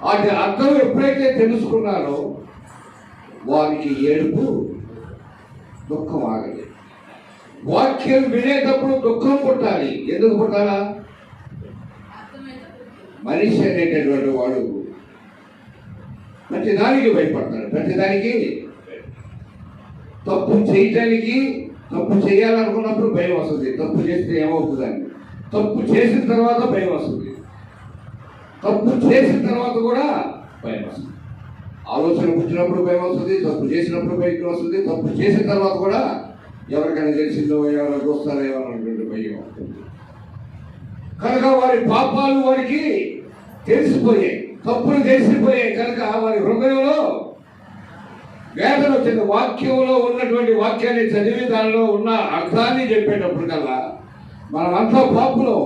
[SPEAKER 1] వాటి అర్థం ఎప్పుడైతే తెలుసుకున్నారో వారికి ఏడుపు, దుఃఖం ఆగలేదు. వాక్యం వినేటప్పుడు దుఃఖం పుట్టాలి. ఎందుకు పుట్టాలా? మనిషి అనేటటువంటి వాడు ప్రతిదానికి భయపడతాడు. ప్రతిదానికి తప్పు చేయటానికి, తప్పు చేయాలనుకున్నప్పుడు భయం వస్తుంది. తప్పు చేస్తే ఏమవుతుందని. తప్పు చేసిన తర్వాత భయం వస్తుంది. తప్పు చేసిన తర్వాత కూడా భయం వస్తుంది. ఆలోచన పుట్టినప్పుడు భయం వస్తుంది, తప్పు చేసినప్పుడు భయం వస్తుంది, తప్పు చేసిన తర్వాత కూడా ఎవరికైనా తెలిసిందో, ఎవరైనా చూస్తారో ఏమన్నటువంటి భయం వస్తుంది. కనుక వారి పాపాలు వారికి తెలిసిపోయాయి, తప్పులు తెలిసిపోయాయి. కనుక వారి హృదయంలో వేదన వచ్చింది. వాక్యంలో ఉన్నటువంటి వాక్యాన్ని చదివి దానిలో ఉన్న అర్థాన్ని చెప్పేటప్పుడు కల్లా మనమంతా పాపులు,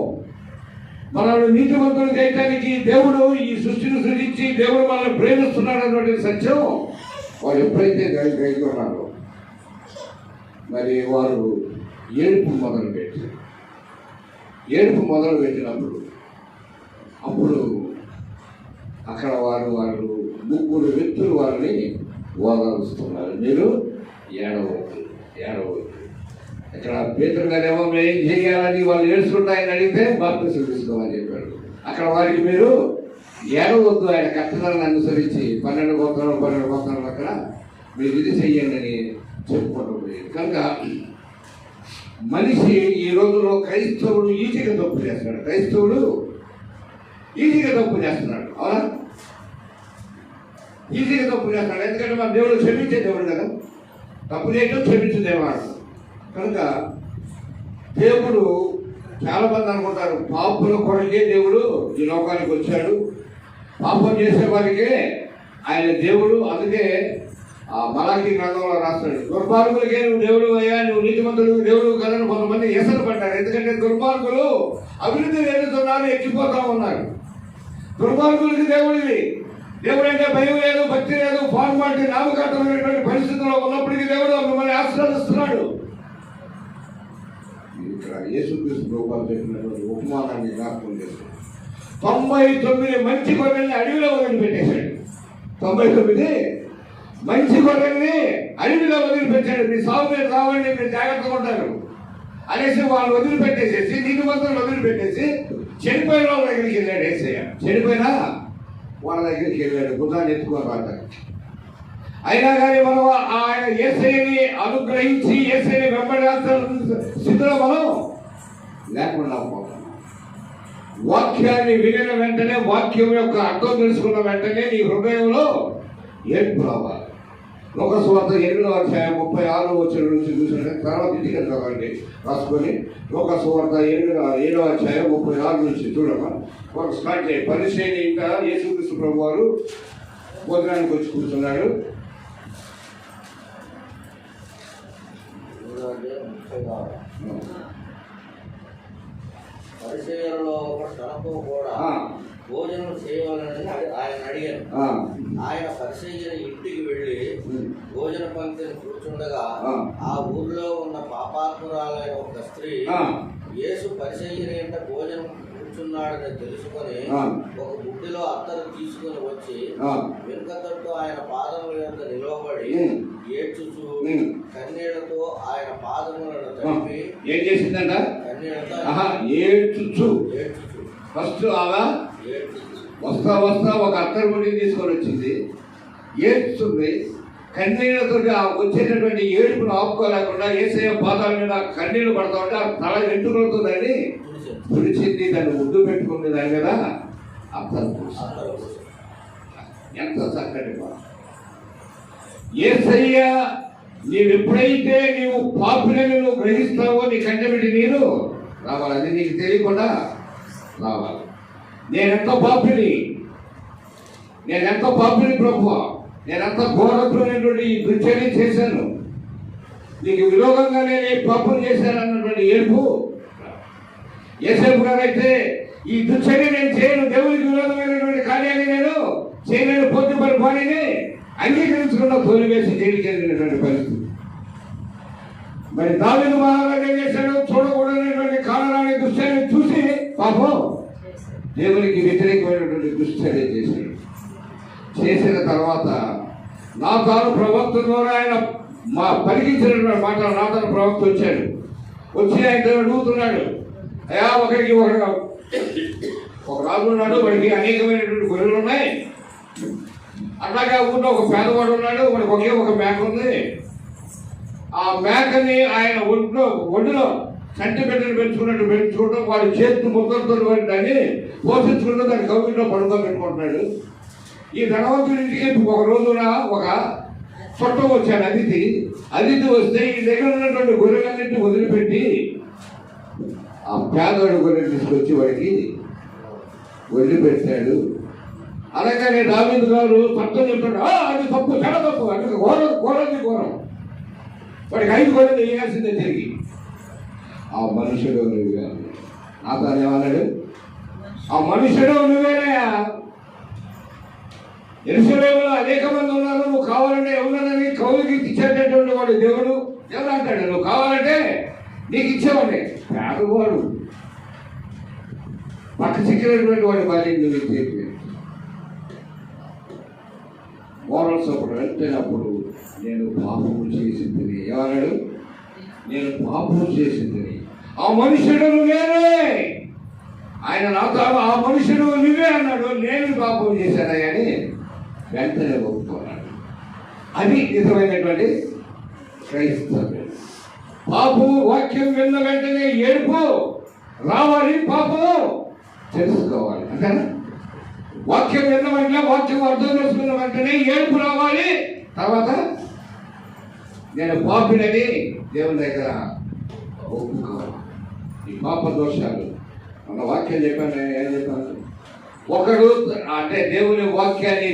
[SPEAKER 1] మనల్ని నీతివంతులు చేయటానికి దేవుడు ఈ సృష్టిని సృష్టించి దేవుడు మనల్ని ప్రేమిస్తున్నాడు అన్నటువంటి సత్యం వారు ఎప్పుడైతే గ్రహిస్తున్నారో మరి వారు ఏడుపు మొదలుపెట్టినప్పుడు అప్పుడు
[SPEAKER 2] అక్కడ వాళ్ళు ముగ్గురు వ్యక్తులు వారిని ఓదారుస్తున్నారు. మీరు ఏడవద్దు. ఇక్కడ పేతురు గారేమో మేము ఏం చేయాలని వాళ్ళు ఏడుచుకుంటాయని అడిగితే బాప్తిసం తీసుకోమని చెప్పాడు. అక్కడ వారికి మీరు ఏడవద్దు, ఆయన కట్టడాలను అనుసరించి 12 గోత్రాలు అక్కడ మీరు ఇది చెయ్యండి అని చెప్పుకుంటూ పోయింది. కనుక మనిషి ఈ రోజులో క్రైస్తవుడు ఈజీగా తప్పు చేస్తున్నాడు. అవునా? ఈజీగా తప్పు చేస్తున్నాడు. ఎందుకంటే మన దేవుడు క్షమించే దేవుడు కదా, తప్పు చేయడం క్షమించేదేవాడు. కనుక దేవుడు చాలా మంది అనుకుంటారు పాపుల కొరకే దేవుడు ఈ లోకానికి వచ్చాడు, పాపం చేసే వారికే ఆయన దేవుడు. అందుకే మలాఖీ గ్రంథంలో రాస్తాడు, దుర్మార్గులకే నువ్వు దేవుడు అయ్యా, నువ్వు నీతిమంతుడు దేవుడు కదా. కొంతమంది ఎసరు పడ్డారు. ఎందుకంటే దుర్మార్గులు అభివృద్ధి చెందుతున్నారు, ఎక్కిపోతా ఉన్నారు. దుర్మార్గులకి దేవుడు అంటే భయం లేదు, భక్తి లేదు, ఫార్మాలిటీ నామకార్థమైనటువంటి పరిస్థితుల్లో ఉన్నప్పటికీ దేవుడు మిమ్మల్ని ఆశీర్వదిస్తున్నాడు. ఇక్కడ యేసుక్రీస్తు ప్రభువు చెప్పినటువంటి ఉపమానాన్ని జ్ఞాపకం చేస్తాడు. 99 మంచి గొర్రెల్ని అడవిలో వదిలిపెట్టేశాడు. 99 మంచి గొర్రెల్ని అడవిలో వదిలిపెట్టాడు. మీ సాగు మీద రావండి, మీరు జాగ్రత్తగా ఉంటారు అనేసి వాళ్ళు వదిలిపెట్టేసేసి, నీతిమంతులను వదిలిపెట్టేసి చనిపోయిన వాళ్ళ దగ్గరికి వెళ్ళాడు యేసయ్య. చనిపోయినా వాళ్ళ దగ్గరికి వెళ్ళాడు బుధాన్ని ఎత్తుకొని రాక. అయినా కానీ మనం ఆయన యేసయ్యని అనుగ్రహించి యేసయ్యని వెంబడాల్సిన స్థితిలో మనం లేకుండా పోతాం. వాక్యాన్ని వినిన వెంటనే, వాక్యం యొక్క అర్థం తెలుసుకున్న వెంటనే నీ హృదయంలో ఏడ్పు రావాలి. లోకసువార్త 8వ అధ్యాయం 36వ వచనం నుంచి చూసిన తర్వాత ఇంటికి చదవండి రాసుకొని. లోకసువార్త 7వ అధ్యాయం 36 నుంచి చూడమ్మా. ఒక స్టార్ట్ చేయి. పరిచయం ఇంకా యేసుక్రీస్తు ప్రభు వారు భోజనానికి వచ్చి కూర్చున్నాడు.
[SPEAKER 6] పరిచయంలో ఒక తనతో కూడా భోజనం చేయవాలని ఆయన అడిగాను. ఆయన పరిచయ్య ఇంటికి వెళ్ళి భోజన పంక్తిని కూర్చుండగా ఆ ఊర్లో ఉన్న పాపాత్మురాలైన ఒక స్త్రీ యేసు పరిచయ్యని అంటే భోజనం కూర్చున్నాడని తెలుసుకొని ఒక బుడ్డిలో అత్తరు తీసుకుని వచ్చి వెనుకతో ఆయన పాదముల యొక్క నిలవబడి ఏడ్చుచు కన్నీళ్లతో ఆయన పాదములను తడిపి
[SPEAKER 2] ఏం చేసిందంట?
[SPEAKER 6] కన్నీళ్లతో
[SPEAKER 2] ఏడ్చుచు ఫస్ట్ ఆమె వస్తా ఒక అత్తరు బుడ్డిని తీసుకొని వచ్చింది, ఏడ్చుంది. కన్నీళ్లతో వచ్చేటటువంటి ఏడుపును ఆపుకోలేకుండా యేసయ్య పాదాల మీద కన్నీళ్లు పడతా ఉంటే ఆ తల వెంట్రుకలతో దాన్ని తుడిచింది, దాన్ని ముద్దు పెట్టుకుంది దాని మీద అత్తరు. ఎంత చక్కటి యేసయ్య నీవెప్పుడైతే నీవు పాపులని నువ్వు గ్రహిస్తావో నీ కంటబెట్టి నీరు రావాలి. అది నీకు తెలియకుండా రావాలి. నేనెంత పాపిని ప్రభువా, నేనెంత ఘోరత్వమైనటువంటి ఈ దుర్చర్య చేశాను, నీకు విరోధంగా నేను ఈ పాపం చేశాను అన్నటువంటి ఏడుపు. యేసేపు గారైతే ఈ దుర్చర్య నేను చేయను, దేవునికి విరోధమైనటువంటి కార్యాన్ని నేను చేయలేని పోతుపరి పనిని అంగీకరించకుండా తోలివేసి జైలుకి వెళ్ళినటువంటి పరిస్థితి. మరి దావీదు మహారాజు ఏం చేశాడు? చూడకూడనటువంటి కారణాన్ని దుశ్చర్య చూసి పాపం దేవునికి వ్యతిరేకమైనటువంటి దుశ్చర్య చేశాడు. చేసిన తర్వాత నాతాను ప్రవక్త ద్వారా ఆయన పలికించినటువంటి మాటలు నాతాను ప్రవక్త వచ్చాడు. వచ్చి ఆయన అడుగుతున్నాడు, అయ్యా ఒకరికి ఒక రాజు ఉన్నాడు, వాడికి అనేకమైనటువంటి గొర్రెలు ఉన్నాయి. అట్లాగే ఊళ్ళో ఒక పేదవాడు ఉన్నాడు, వాడికి ఒకే ఒక మేక ఉంది. ఆ మేకని ఆయన ఒడ్డులో చంటి బిడ్డను పెంచుకోవడం వాడి చేతి ముద్దలతో దాన్ని పోషించుకుంటూ దాన్ని కౌగిట్లో పడుకోబెట్టుకుంటున్నాడు. ఈ ధనవంతుడి ఇంటికి ఒక రోజున ఒక చుట్టం వచ్చాడు, అతిథి వస్తే ఈ దగ్గర ఉన్నటువంటి గొర్రెలన్నింటినీ వదిలిపెట్టి ఆ పేదవాడి గొర్రెలు తీసుకొచ్చి వాడికి వదిలిపెట్టాడు. అనగానే దావీదు గారు తప్పని చెప్తాడు, అది తప్పు, చాలా తప్పు, అంటే ఘోరం. వాడికి 5 గొర్రెలు వేయాల్సిందే తిరిగి. ఆ మనుషుడు నువ్వే నాతాను ఏమన్నాడు? ఆ మనుషుడు నువ్వేనయా, యెరూషలేములో అనేక మంది ఉన్నారు, నువ్వు కావాలంటే ఎవరినని కౌలుకి ఇచ్చేటటువంటి వాడు దేవుడు అంటాడు, నువ్వు కావాలంటే నీకు ఇచ్చేవాడే. పేదవాడు పక్క చిక్కినటువంటి వాడి భార్య నువ్వు ఇచ్చేది. మోరల్ సపోర్ట్ వెళ్తున్నప్పుడు నేను పాపము చేసింది ఏమన్నాడు? నేను పాపము చేసింది. ఆ మనుషుడు నేనే, ఆయన నాతో ఆ మనుషుడు నువ్వే అన్నాడు. నేను పాపం చేశాను అని వెంటనే ఒప్పుకున్నాడు. అది నిజమైనటువంటి క్రైస్తవ్యం. పాపము వాక్యం విన్న వెంటనే ఏడుపు రావాలి, పాపము తెలుసుకోవాలి. అంతేనా? వాక్యం విన్న వెంటనే వాక్యం అర్థం చేసుకున్న వెంటనే ఏడుపు రావాలి. తర్వాత నేను పాపినని దేవుని దగ్గర ఒప్పుకోవాలి. ఈ పాప దోషాలు మన వాక్యం చెప్పాను. ఏం చెప్పాను? ఒకడు అంటే దేవుని వాక్యాన్ని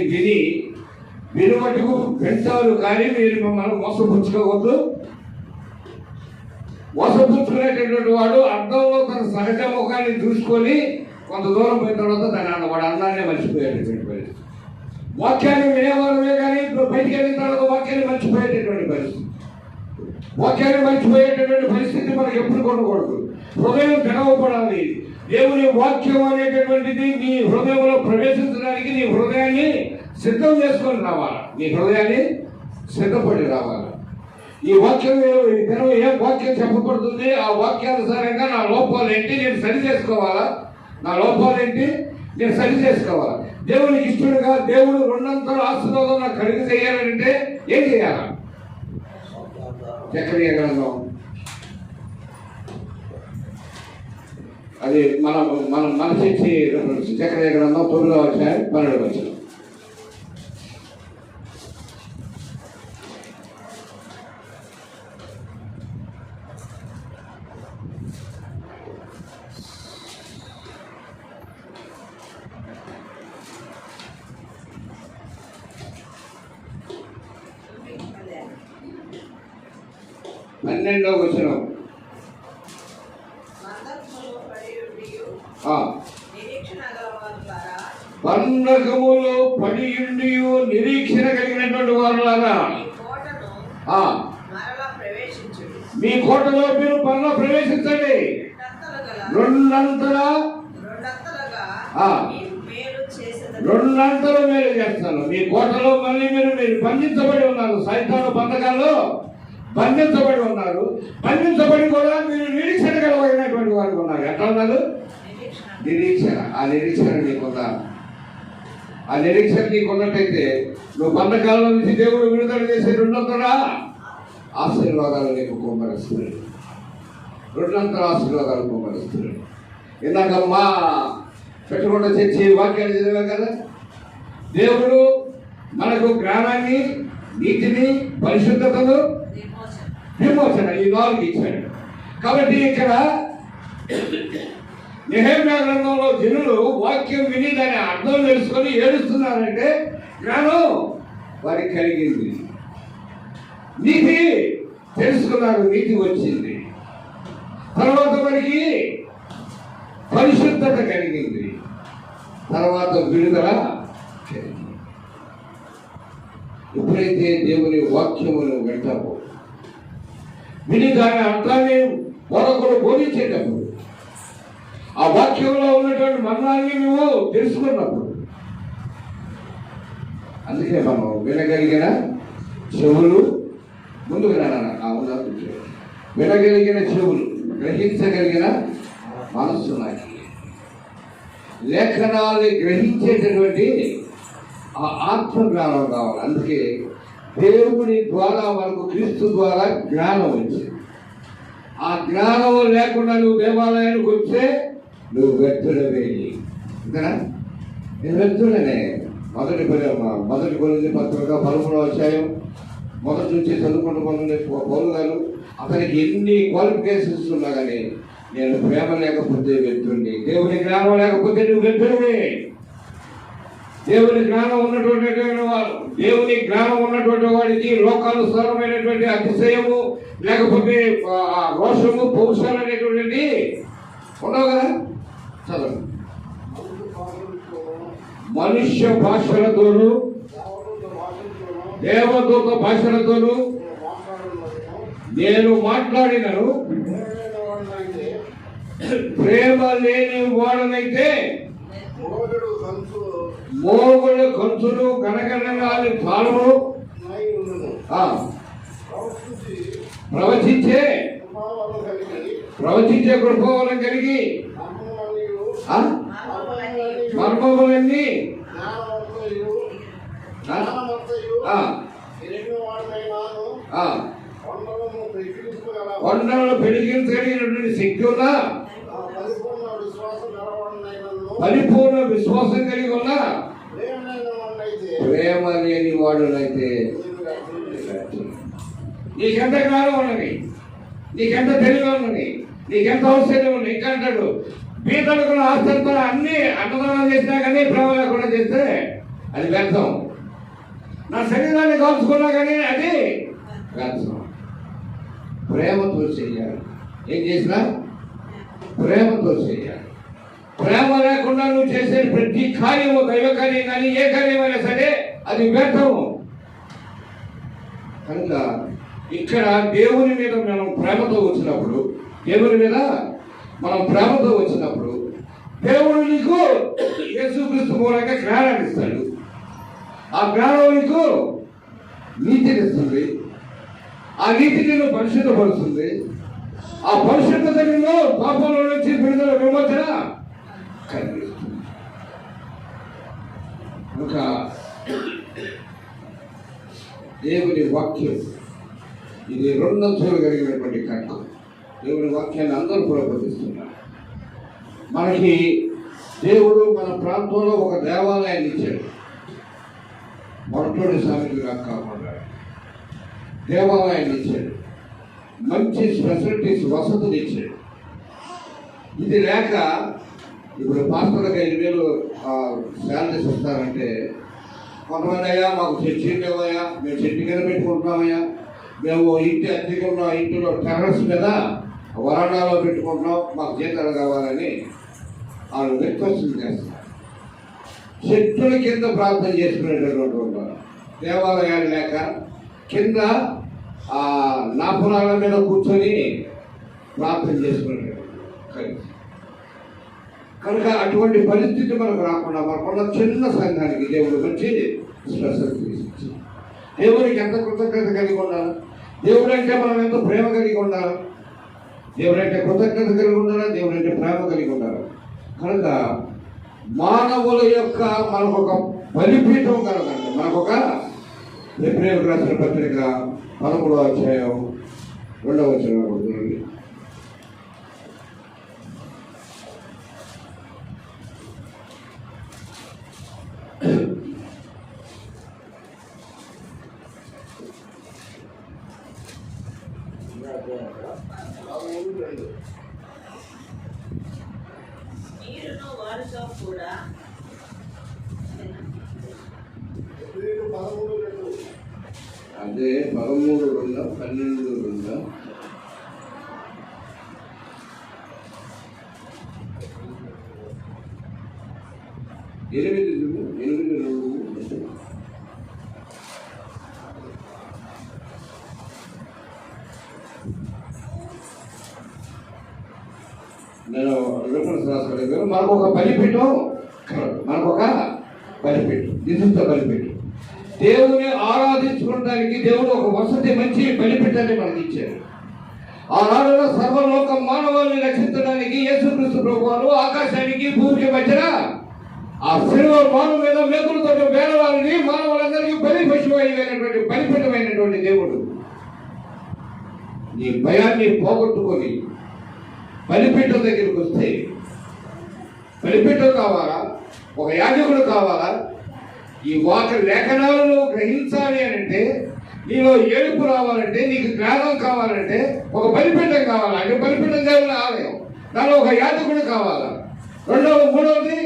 [SPEAKER 2] వినుమటుకు పెంచాలి, కానీ మీరు మనం మోసపుచ్చుకోవద్దు. మోసపుచ్చుకునేటటువంటి వాడు అర్థంలో తన సహజ ముఖాన్ని చూసుకొని కొంత దూరం పోయిన తర్వాత వాడు అన్నాన్ని మర్చిపోయేటటువంటి పరిస్థితి. వాక్యాన్ని వినేవాళ్ళమే కానీ ఇప్పుడు బయటికి వెళ్ళిన తర్వాత వాక్యాన్ని మర్చిపోయేటటువంటి పరిస్థితి. వాక్యాన్ని మర్చిపోయేటటువంటి పరిస్థితి మనకు ఎప్పుడు కొనకూడదు. హృదయం తెరవబడాలి. దేవుని వాక్యం అనేటటువంటిది నీ హృదయంలో ప్రవేశించడానికి నీ హృదయాన్ని సిద్ధం చేసుకొని రావాలి. నీ హృదయాన్ని సిద్ధపడి రావాలి. ఈ వాక్యం ఏం వాక్యం చెప్పబడుతుంది, ఆ వాక్యానుసారంగా నా లోపాలు ఏంటి నేను సరి చేసుకోవాలా, నా లోపాలు ఏంటి నేను సరి చేసుకోవాలా. దేవునికి ఇష్టడుగా దేవుడు రెండంతల ఆశీర్వాదం నాకు కలిగి చేయాలంటే ఏం చేయాలా? జకరియా గ్రంథం అది మనం మనసిచ్చి జకరియా గ్రంథం 9వ అధ్యాయం 12వ వచనం. పన్నెండవ వచనం. బంధకములో పడియుండి నిరీక్షణ కలిగినటువంటి వారులారా మీ కోటలో మీరు పనిలో ప్రవేశించండి. రెండంతలు మేలు చేస్తాను. మీ కోటలో మళ్ళీ మీరు బంధించబడి ఉన్నారు. సైతాను బంధకాల్లో బంధించబడి ఉన్నారు. బంధించబడి కూడా మీరు నిరీక్షణ కలిగినటువంటి వారు ఉన్నారు. ఎట్లా ఉన్నారు? నిరీక్షణ. ఆ నిరీక్షణ నీకున్నా, ఆ నిరీక్షణ నీకున్నట్టయితే నువ్వు బంధకాల నుంచి దేవుడు విడుదల చేసే రెండంతల ఆశీర్వాదాలు నీకు కుమ్మరిస్తున్నాడు. రెండంతల ఆశీర్వాదాలు కుమ్మరిస్తున్నాడు. ఇందాక మా పెట్టుకుంట చర్చి వాక్యాలు చదివాం కదా. దేవుడు మనకు జ్ఞానాన్ని, నీతిని, పరిశుద్ధతను, విమోచన ఈ 4 ఇచ్చాడు. కాబట్టి ఇక్కడ నెహెమ్యా గ్రంథంలో జనులు వాక్యం విని దాని అర్థం తెలుసుకొని ఏడుస్తున్నారంటే జ్ఞానం వారికి కలిగింది. నీతి తెలుసుకున్నారు, నీతి వచ్చింది. తర్వాత వారికి పరిశుద్ధత కలిగింది. తర్వాత విడుదల కలిగింది. ఎప్పుడైతే దేవుని వాక్యమును వెంటపో విని దాని అర్థాన్ని మరొకరు బోధించేటప్పుడు, ఆ వాక్యంలో ఉన్నటువంటి మర్మాన్ని నువ్వు తెలుసుకున్నప్పుడు, అందుకే మనం వినగలిగిన చెవులు ముందుకు వినగలిగిన చెవులు, గ్రహించగలిగిన మనస్సు నాకు, లేఖనాన్ని గ్రహించేటటువంటి ఆ ఆత్మజ్ఞానం కావాలి. అందుకే దేవుని ద్వారా మనకు క్రీస్తు ద్వారా జ్ఞానం వచ్చింది. ఆ జ్ఞానం లేకుండా నువ్వు దేవాలయానికి వస్తే నువ్వు వ్యక్తుడవే. అంతేనా? నేను వ్యక్తుడనే. మొదటి కొరింథీ పత్రిక 13వ అధ్యాయం మొదటి నుంచి చదువుకుంటూ పౌలు గారు అతనికి ఎన్ని క్వాలిఫికేషన్స్ ఉన్నా కానీ నేను ప్రేమ లేకపోతే వ్యక్తుడిని, దేవుని జ్ఞానం లేకపోతే నువ్వు వ్యక్తుడివే. దేవుని జ్ఞానం ఉన్నటువంటి వాడికి లోకానుసారమైనటువంటి అతిశయము లేకపోతే రోషము, పౌరుషాలు అనేటువంటి ఉండవు కదా. చదవండి. మనుష్య భాషలతోనూ దేవదూత భాషలతోనూ నేను మాట్లాడినను ప్రేమ లేని వాడనైతే
[SPEAKER 5] మోగడు కంచు
[SPEAKER 2] మోగుడు కంచులు గణగణాలు తాళములు
[SPEAKER 5] నై ఉండును.
[SPEAKER 2] ఆ,
[SPEAKER 5] ప్రవర్తించి
[SPEAKER 2] ప్రవచించే కృపవరం కలిగి ఆ, మర్మములన్నీ ఆ, ఆ, కొండలను పెరిగించగలిగినటువంటి శక్తి ఉన్న పరిపూర్ణ విశ్వాసం కలిగి ఉన్న ప్రేమ లేని వాడునైతే నీకెంత జ్ఞానం ఉన్నది, నీకెంత తెలివి ఉన్నది, నీకెంత ఔషధం ఉంది. ఇంకా అంటాడు పీతలకు ఆస్తంతో అన్ని అన్నదానం చేసినా కానీ ప్రేమ లేకుండా చేస్తే అది వ్యర్థం. నా శరీరాన్ని కాల్చుకున్నా కానీ అది వ్యర్థం. ప్రేమతో చేయాలి. ఏం చేసినా ప్రేమతో చేయాలి. ప్రేమ లేకుండా నువ్వు చేసే ప్రతి కార్యము, దైవ కార్యం కానీ ఏ కార్యమైనా సరే అది వ్యర్థము. కనుక ఇక్కడ దేవుని మీద మనం ప్రేమతో వచ్చినప్పుడు, దేవుని మీద మనం ప్రేమతో వచ్చినప్పుడు దేవుడు నీకు యేసుక్రీస్తు మూలంగా జ్ఞానాన్ని ఇస్తాడు. ఆ జ్ఞానం నీకు నీతినిస్తుంది. ఆ నీతి నిన్ను పరిశుద్ధపరుస్తుంది. ఆ పరిశుద్ధత నిన్ను పాపంలో నుంచి విడుదల విమోచన కలిగిస్తుంది. కనుక దేవుని వాక్యం ఇది రెండంచులు కలిగినటువంటి కనుక దేవుని వాక్యాన్ని అందరూ కూడా బోధిస్తున్నారు. మనకి దేవుడు మన ప్రాంతంలో ఒక దేవాలయాన్ని ఇచ్చాడు. మొట్టమొదటి సామెతగా కాకుండా దేవాలయాన్ని ఇచ్చాడు. మంచి ఫెసిలిటీస్, వసతులు ఇచ్చాడు. ఇది లేక ఇప్పుడు పాస్టర్లకు 5,000 శాలరీస్ ఇస్తారంటే కొంతమంది అయ్యా మాకు చర్చి లేవయ్యా, మేము చెట్టు కింద పెట్టుకుంటున్నామయ్యా, మేము ఇంటి అద్దెకి ఉన్న ఇంటిలో టెర్రస్ మీద వరండాలో పెట్టుకుంటున్నాం, మాకు జీతాలు కావాలని వాళ్ళు రిక్వెస్ట్ చేస్తారు. చెట్టుల కింద ప్రార్థన చేసుకునేటటువంటి దేవాలయాలు లేక కింద నాపురాల మీద కూర్చొని ప్రార్థన చేసుకునేటటువంటి. కనుక అటువంటి పరిస్థితి మనకు రాకుండా మనకున్న చిన్న సంఘానికి దేవుడు మంచి స్పెషల్ ఇచ్చి దేవునికి ఎంత కృతజ్ఞత కలిగి ఉండాలి, దేవుడు అంటే మనం ఎంత ప్రేమ కలిగి ఉండాలి, దేవుడు అంటే కృతజ్ఞత కలిగి ఉండాలి, దేవుడు అంటే ప్రేమ కలిగి ఉండాలి. కనుక మానవుల యొక్క మనకొక బలిపీఠం కలగండి. మనకొక ఎబ్రేయులకు రాసిన పత్రిక 13వ అధ్యాయం 2వ వచనం కొడుతుంది.
[SPEAKER 3] మీరును వారితో కూడా
[SPEAKER 2] అదే 13:2 12:2 8:2 నేను రిఫరెన్స్ రాసుకోలేదు. మనకొక బలిపీఠం, మనకొక బలిపీఠం, నిజంత బలిపీఠం. దేవుని ఆరాధించుకోవడానికి దేవుడు ఒక వసతి మంచి బలిపీఠాన్ని మనకి ఇచ్చారు. ఆనాడులో సర్వలోక మానవాళ్ళని రక్షించడానికి యేసుక్రీస్తు ప్రభువారు ఆకాశానికి భూమికి మధ్యన ఆ శిలువ మానవ మీద మేకులతో వేలవాళ్ళని మానవులందరికీ బలిపీఠమైనటువంటి దేవుడు నీ భయాన్ని పోగొట్టుకొని బలిపీఠం దగ్గరికి వస్తే బలిపీఠం కావాలా, ఒక యాజకుడు కావాలా, ఈ లేఖనాలను గ్రహించాలి అని అంటే, నీలో ఏడుపు రావాలంటే, నీకు జ్ఞానం కావాలంటే ఒక బలిపీఠం కావాలా. అంటే బలిపీఠం దేవుని ఆలయం, దానిలో ఒక యాజకుడు కావాలా. మూడవది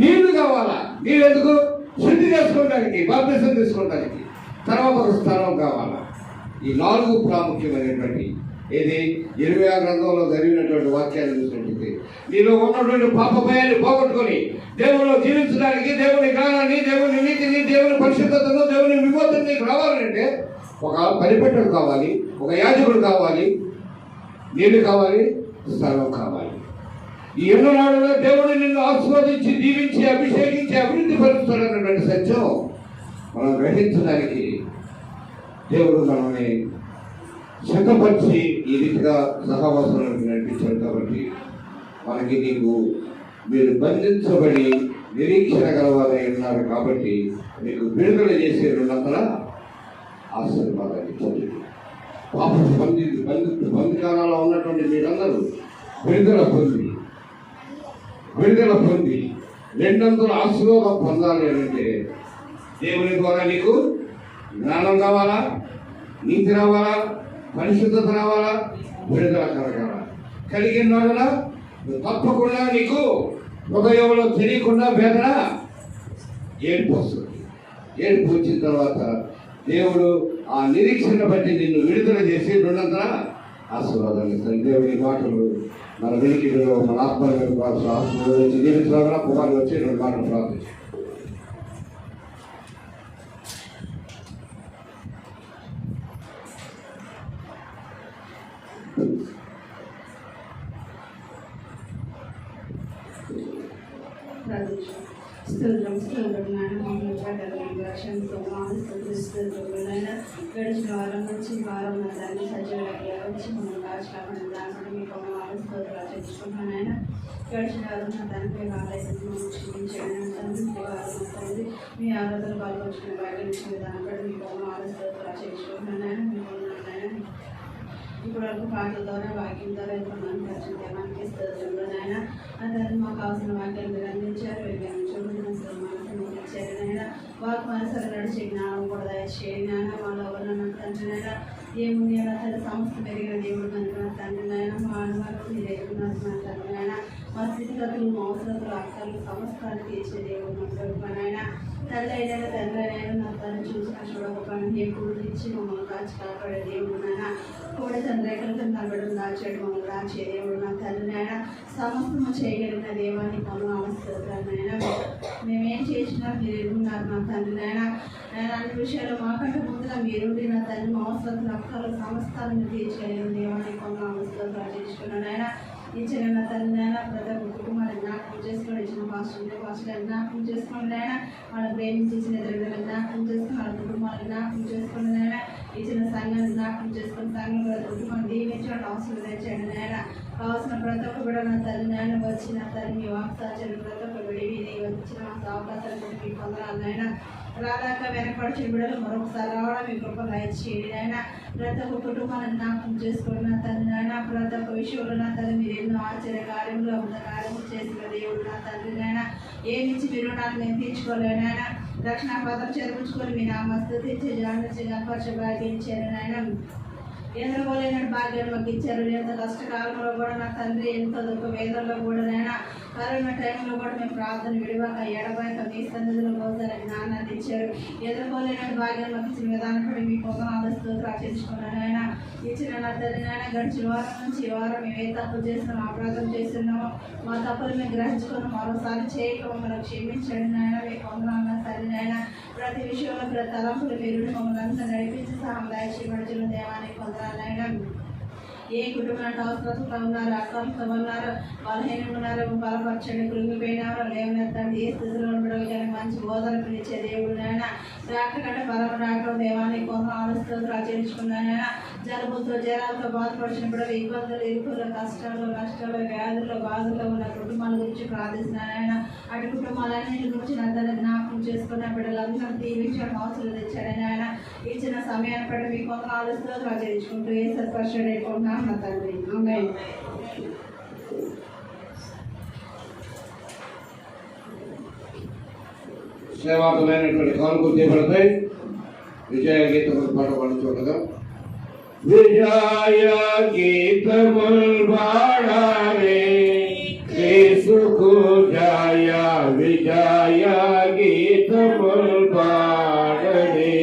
[SPEAKER 2] నీళ్లు కావాలా. నీళ్ళు ఎందుకు? శుద్ధి చేసుకోవడానికి, బాప్తిసం తీసుకోవడానికి. తర్వాత ఒక స్థలం కావాలా. ఈ 4 ప్రాముఖ్యమైనటువంటి ఇది 26 గ్రంథంలో జరిగినటువంటి వాక్యాలు చూసినట్టు నీలో ఉన్నటువంటి పాప భయాన్ని పోగొట్టుకొని దేవునిలో జీవించడానికి, దేవుని జ్ఞానాన్ని, దేవుని నీతిని, దేవుని పరిశుద్ధతను, దేవుని విమోచన నీకు రావాలంటే ఒక బలిపీఠం కావాలి, ఒక యాజకుడు కావాలి, నీళ్లు కావాలి, స్థలం కావాలి. ఈ ఎన్ననాడులో దేవుడు నిన్ను ఆస్వాదించి దీవించి అభిషేకించి అభివృద్ధి పరుస్తాడన్నటువంటి సత్యం మనం గ్రహించడానికి దేవుడు మనల్ని సిద్ధపరిచి ఈ రీతిగా సహవాసాలకు నడిపించాడు. కాబట్టి మనకి మీరు బంధించబడి నిరీక్షణ గలవారై ఉన్నారు. కాబట్టి మీకు విడుదల చేసే 200 ఆశీర్వాదాలు ఇచ్చారు. పాప బంధికాలలో ఉన్నటువంటి మీరందరూ విడుదల పొంది 200 ఆశీర్వాదం పొందాలి అంటే దేవుని ద్వారా నీకు జ్ఞానం కావాలా, నీతి రావాలా, పరిశుద్ధత రావాలా, విడుదల కలగాల. కలిగిన వాళ్ళ తప్పకుండా నీకు హృదయంలో తెలియకుండా వేదన ఏడుపు వస్తుంది. ఏడుపు వచ్చిన తర్వాత దేవుడు ఆ నిరీక్షణ బట్టి నిన్ను విడుదల చేసి 200 ఆశీర్వాదాలు ఇస్తాను. దేవుడి మాటలు మన వెలికిలో మన ఆత్మీయ జీవించడం కుమారులు వచ్చి 2 మాటలు ప్రార్థించారు.
[SPEAKER 7] గడిచిన వారం నుంచి వారం దాన్ని సజీవులకి వచ్చి మనం కాచుకోమని దాని మీకు చెప్పుకుంటున్నాను. గడిచిన వారం నా దానిపై ఆలయంలో క్షమించండి. మీ ఆరాధన పాల్గొచ్చిన భాగ్యించిన దాన్ని బట్టి మీకు ఆలోచన చేసుకుంటున్నాను. మీకు ఇప్పుడు వరకు పాటల ద్వారా వాక్యం ద్వారా ఎంతమంది పరిచయం దేవానికి ఇస్తారు నాయన. అందరూ మాకు కావాల్సిన వాక్యాలు మీరు అందించారు. ఇచ్చారు నాయన. వాకు మనసులు నడిచే జ్ఞానం కూడా దయచేయండి నాయన. మాలో ఉన్న తండ్రి నాయన ఏముంది అలా తల్లి సంస్థ పెరిగిన దేవుడు కనుక తండ్రి నాయన. మా అనుమానం మీరు ఎదుగుతున్నారు తండ్రి నాయన. మా స్థితిగతులు మా అవసరాలు అక్కలు సమస్తాన్ని తీర్చే దేవుడు మాకు నాయన. తల్లి అయినా తండ్రి అయినా నా తల్లి చూసిన చూడకపోయినా ఎప్పుడు ఇచ్చి మమ్మల్ని కాచి కాపాడే దేవుడు నాయన. కూడా తండ్రికలతో నడవడం దాచాడు మమ్మల్ని దాచే దేవుడు నా తండ్రి నాయన. సమస్తము చేయగలిగిన దేవాన్ని పనులు అవసరమైన మేమేం చేసినా మీరు ఎదుగున్నారు నా తండ్రి నాయన. నేను అన్ని విషయాలు మాకంటే ముందుగా మీరుండి నా తల్లి మా అవసరాలు అక్కలు సమస్తాలను తీర్చగలిగిన దేవాన్ని పనులు అవసరాలు చేసుకున్నాను ఆయన. ఇచ్చిన నా తల్లి నాయన ప్రతి ఒక్క కుటుంబాన్ని జ్ఞాపకం చేసుకోండి. ఇచ్చిన పాస్టర్ జ్ఞాపకం చేసుకోండి నాయన. వాళ్ళ ప్రేమించిన ఇతరులను జ్ఞాపకం చేసుకుని వాళ్ళ కుటుంబాలను జ్ఞాపకం చేసుకోండి నాయన. ఇచ్చిన సంఘాన్ని జ్ఞాపకం చేసుకుని సంఘం ప్రతి కుటుంబాన్ని దీవించండి అవసరం తెచ్చండి నాయన. కావాల్సిన ప్రతి ఒక్క కూడా నా తల్లి నాయన వచ్చిన తల్లి మీ వాక్సాచరణ ప్రతి ఒక్క విడివి వచ్చిన అవకాశాలు మీ పొందాలి నాయన. రాదాక వెనకపడిచిన బిడ్డలు మరొకసారి రావడం మీ కృప దయచేయండి నాయన. ప్రతి ఒక్క కుటుంబాన్ని జ్ఞాపకం చేసుకోండి నా తల్లి నాయన. ప్రతి ఒక్క విషయంలో నా తల్లి మీరు ఎన్నో ఆశ్చర్య కార్యములు అద్భుత కార్యములు చేసిన దేవుడు నా తండ్రి నాయన. ఏమిచ్చి మీరు నాకు నేను తీర్చుకోలేను నాయన. రక్షణ పాత్ర చేర్చుకొని మీ నామస్తుతి జాగ్రత్త కనపరచ భాగ్యించారు నాయన. ఎదురుకోలేని భాగ్యాన్ని మాకు ఇచ్చారు. ఎంత కష్టకాలంలో కూడా నా తండ్రి ఎంత దుఃఖ వేదనలో కూడా నాయన కరోనా టైంలో కూడా మేము ప్రార్థన విడివాక ఎడబాక మీ సన్నిధిలో పోతారు జ్ఞానాన్ని ఇచ్చారు. ఎదుర్కోలేని భాగ్యాన్ని మాకు ఇచ్చిన విధానం కూడా మీ పొగనాలు ఆచరించుకున్నాను ఆయన. ఇచ్చిన నా తల్లి నాయన గడిచిన వారం నుంచి ఈ వారం మేము ఏ తప్పు చేస్తున్నామో అపరాధం చేస్తున్నామో మా తప్పులు మేము గ్రహించుకున్నాం మరోసారి చేయక మమ్మల్ని క్షమించండి నాయన. మీ పొగనాలు నా తల్లి నాయన. ప్రతి విషయంలో ప్రతి తలంపులు మీరు మమ్మల్ని అంతా నడిపించి సహాయం దేవానికి పొందాలైనా. ఏ కుటుంబానికి అవసరంతో ఉన్నారు, అక్రమంతో ఉన్నారు, బలహీనంగా ఉన్నారు, బలపరచండి. కృంగిపోయినారో లేవనెత్తండి. ఏ స్థితిలో ఉండడం కానీ మంచి బోధన పిలిచే దేవుడు నాయన. డాక్టర్ కంటే బలం రావడం దేవానికి కొంత ఆలోచనతో ఆచరించుకున్నాయన. జలుబులతో జ్వరాలతో బాధపడిచినప్పుడు ఇబ్బందులు ఇరుకులు కష్టాలు నష్టాలు వ్యాధుల్లో బాధల్లో ఉన్న కుటుంబాల గురించి ప్రార్థిస్తున్నాయన. అటు కుటుంబాలన్నింటి గురించి నా తల్లి జ్ఞాపకం చేసుకున్న బిడ్డలందరూ దీవించడం అవసరం తెచ్చాడని ఆయన. ఇచ్చిన సమయాన్ని బట్టి మీ కొంత ఆలోచనతో ఆచరించుకుంటూ ఏ సత్పరుషుడు అయిపోతున్నాను నా తండ్రి.
[SPEAKER 2] సేవాకులైనటువంటి కానుకలు చేయబడతాయి. విజయ గీతములు పాట పాడుతుండగా విజయ గీతములు పాడారే యేసుకు జయ. విజయ గీతములు పాడరే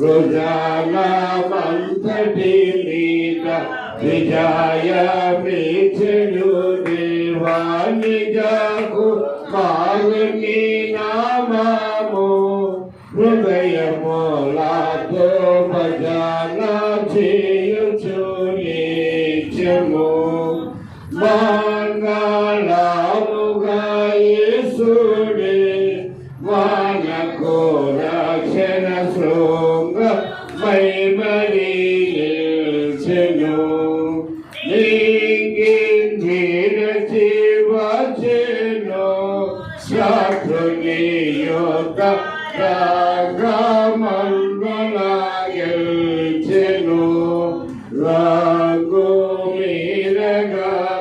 [SPEAKER 2] రోజాల మంతటి మీద విజయ మీచెడు దేవాని జగు కారుని నామము హృదయములతో భజన చేయుచు నిత్యము మంగళ మైమరిచెను విడచి వచ్చెను శత్రుని యొక్క రాగమంగళగెల్చెను రాగు మీరగదన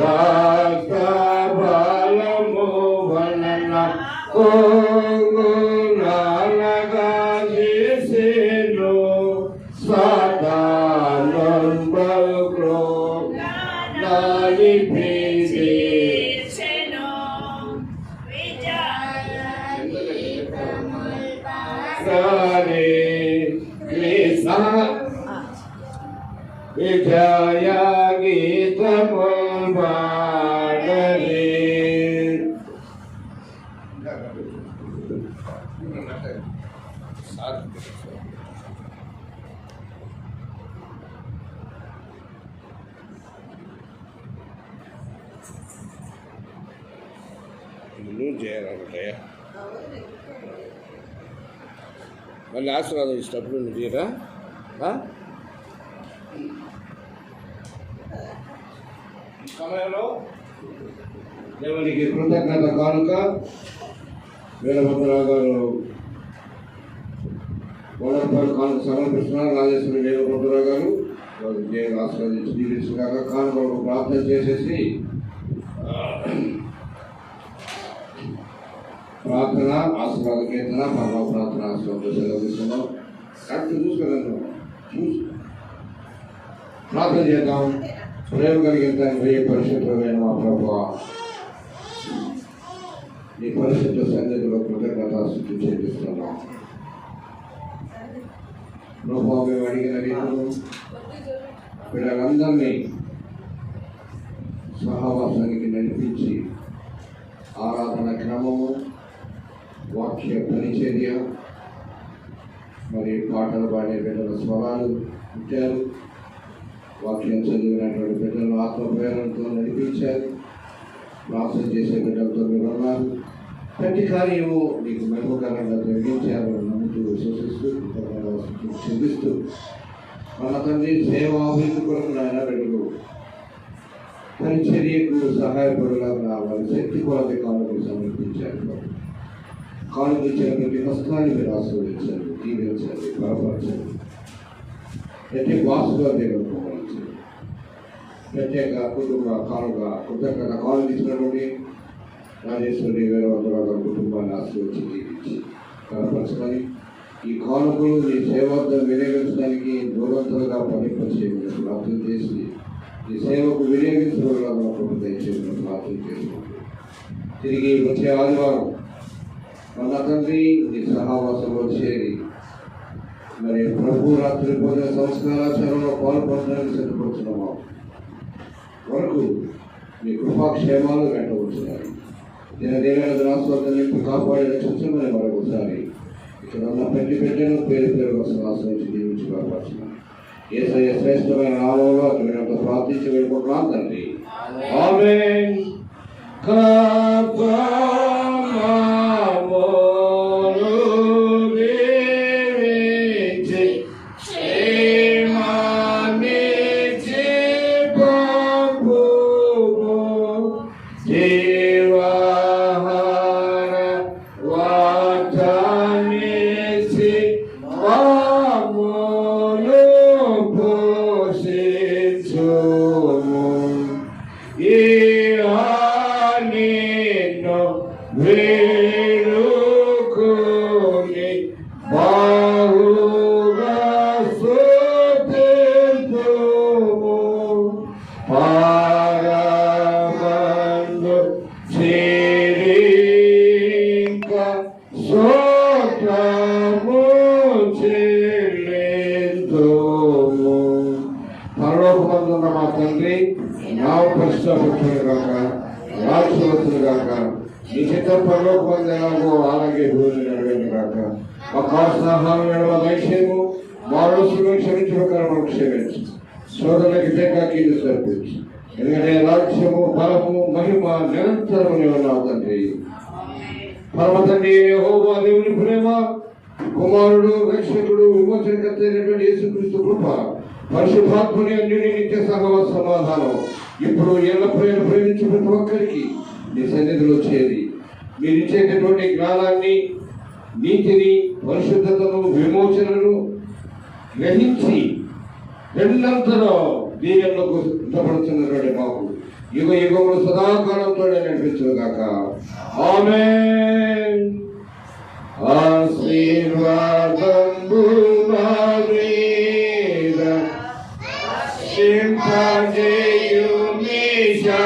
[SPEAKER 2] రాష్ట్ర బలము వలన కోగులాలగా చేసెను సాతానున్ బల్క్రో నాలిపిసి విజయ గీతముల్ పాడరే. చేయాలంటాయా మళ్ళీ ఆశీర్వాదం ఇచ్చినప్పుడు నువ్వు తీయరా సమయంలో దేవునికి కృతజ్ఞత కానుక వీరభద్రరావు గారు ఓడర్పాడు కానుక సమర్పిస్తున్నారు. రాజేశ్వరి వీరభద్రరావు గారు దేవుని ఆశీర్వదించి దీవించగాక కానుకలకు ప్రార్థన చేసేసి ప్రార్థన ఆశీర్వాద కీర్తన పరమ ప్రార్థన ఆశీర్వాదం సెలవుస్తున్నాం. కరెక్ట్ చూసుకోలేదు చూసి ప్రార్థన చేద్దాం. ప్రేమ కలిగిన పరిశుద్ధమైన మా ప్రభువా, నీ పరిశుద్ధ సన్నిధిలో కృతజ్ఞతాస్తుతి చెల్లిస్తున్నాం. ప్రభువా, మేము అడిగిన రీతులు పిల్లలందరినీ సహవాసానికి నడిపించి ఆరాధన క్రమము, వాక్య పరిచర్య, మరి పాటలు పాడే బిడ్డల స్వరాలు ఇచ్చారు. వాక్యం చదివినటువంటి బిడ్డలు ఆత్మప్రేరణతో నడిపించారు. ప్రార్థన చేసే బిడ్డలతో మీరు ఉన్నారు. ప్రతి కార్యము నీకు మహిమకరంగా జరిగించారు. నమ్ముతూ విశ్వసిస్తూ చెల్లిస్తూ మన తండ్రి సేవాభివృద్ధి కొరకు నాయన బిడ్డలు పరిచర్యకు సహాయపడలాగా వారి శక్తి కొలది కానుకలు సమర్పించారు. కానుక ఇచ్చిన ప్రతి కష్టాన్ని మీరు ఆస్వాదించండి, దీవించండి, బలపరచండి. ప్రతి వాసుగా దేవుడు పోవాల్సింది. ప్రత్యేక కుటుంబ కానుక కృతజ్ఞత కానుక ఇచ్చినటువంటి రాజేశ్వరి వీరభద్రరావు గారి కుటుంబాన్ని ఆశీర్వదించి దీవించి బలపరచమని, ఈ కానుకలు నీ సేవార్థం వినియోగించడానికి దూరంతలుగా పనిపరిచేయమని ప్రార్థన చేసి ఈ సేవకు వినియోగించడంలో మన ప్రభుత్వం దయచేయమని ప్రార్థన చేసుకుంటూ తిరిగి వచ్చే ఆదివారం మన తండ్రి నీ సహవాసంలో చేరి మరి ప్రభు రాత్రి భోజన సంస్కారాచరణలో పాల్పొనడానికి సిద్ధపడుతున్నాము. వరకు మీ కృపాక్షేమాలు వెంటబడుతున్నాయి. దినదేవైన రాష్ట్రాన్ని నింపి కాపాడి రక్షించమని మరొకసారి ఇక్కడ ఉన్న ప్రతి బిడ్డను పేరు పేరు కోసం ఆశ్రయించి దీవించి కాపాడుతున్నాను. యేసయ్య శ్రేష్టమైన నామంలో అతను ప్రార్థించి వెళ్ళిపోతున్నాను తండ్రి. ఆమేన్. పరలోకమందున్న మా తండ్రి, నావు పరిశుద్ధపరచుగాక, రాజుగాక, నీ చిత్తం పరలోకమందు ఎలాగో అలాగే భూమి నడవేది కాక. మా కావాల్సిన ఆహారం ఎడమ దయచేయము, మా రోజులను క్షమించిన మనకు క్షమించు, సోదరులకి కీడు సరిపించు. ఎందుకంటే రాజ్యము, బలము, మహిమ నిరంతరము ఉన్నావు తండ్రి. పరమ తండ్రి యెహోవా దేవుని ప్రేమ, కుమారుడు రక్షకుడు విమోచనకర్త అయినటువంటి యేసుక్రీస్తు కృప పరిశుద్ధాత్మని అన్యుని నిత్య సహవ సమాధానం ఇప్పుడు ఎల్లప్పుడూ ప్రేమించు ప్రతి ఒక్కరికి నీ సన్నిధిలో చేరి మీరు ఇచ్చేటటువంటి జ్ఞానాన్ని, నీతిని, పరిశుద్ధతను, విమోచనను గ్రహించి రెండంతలో దీవెనలకు సిద్ధపడుతున్నటువంటి మాకు యుగ యుగములు సదాకాలంతో నడిపించును గాక. ఆమేన్. ఆశీర్వాదంబు నా మీద సింపజేయు మీషా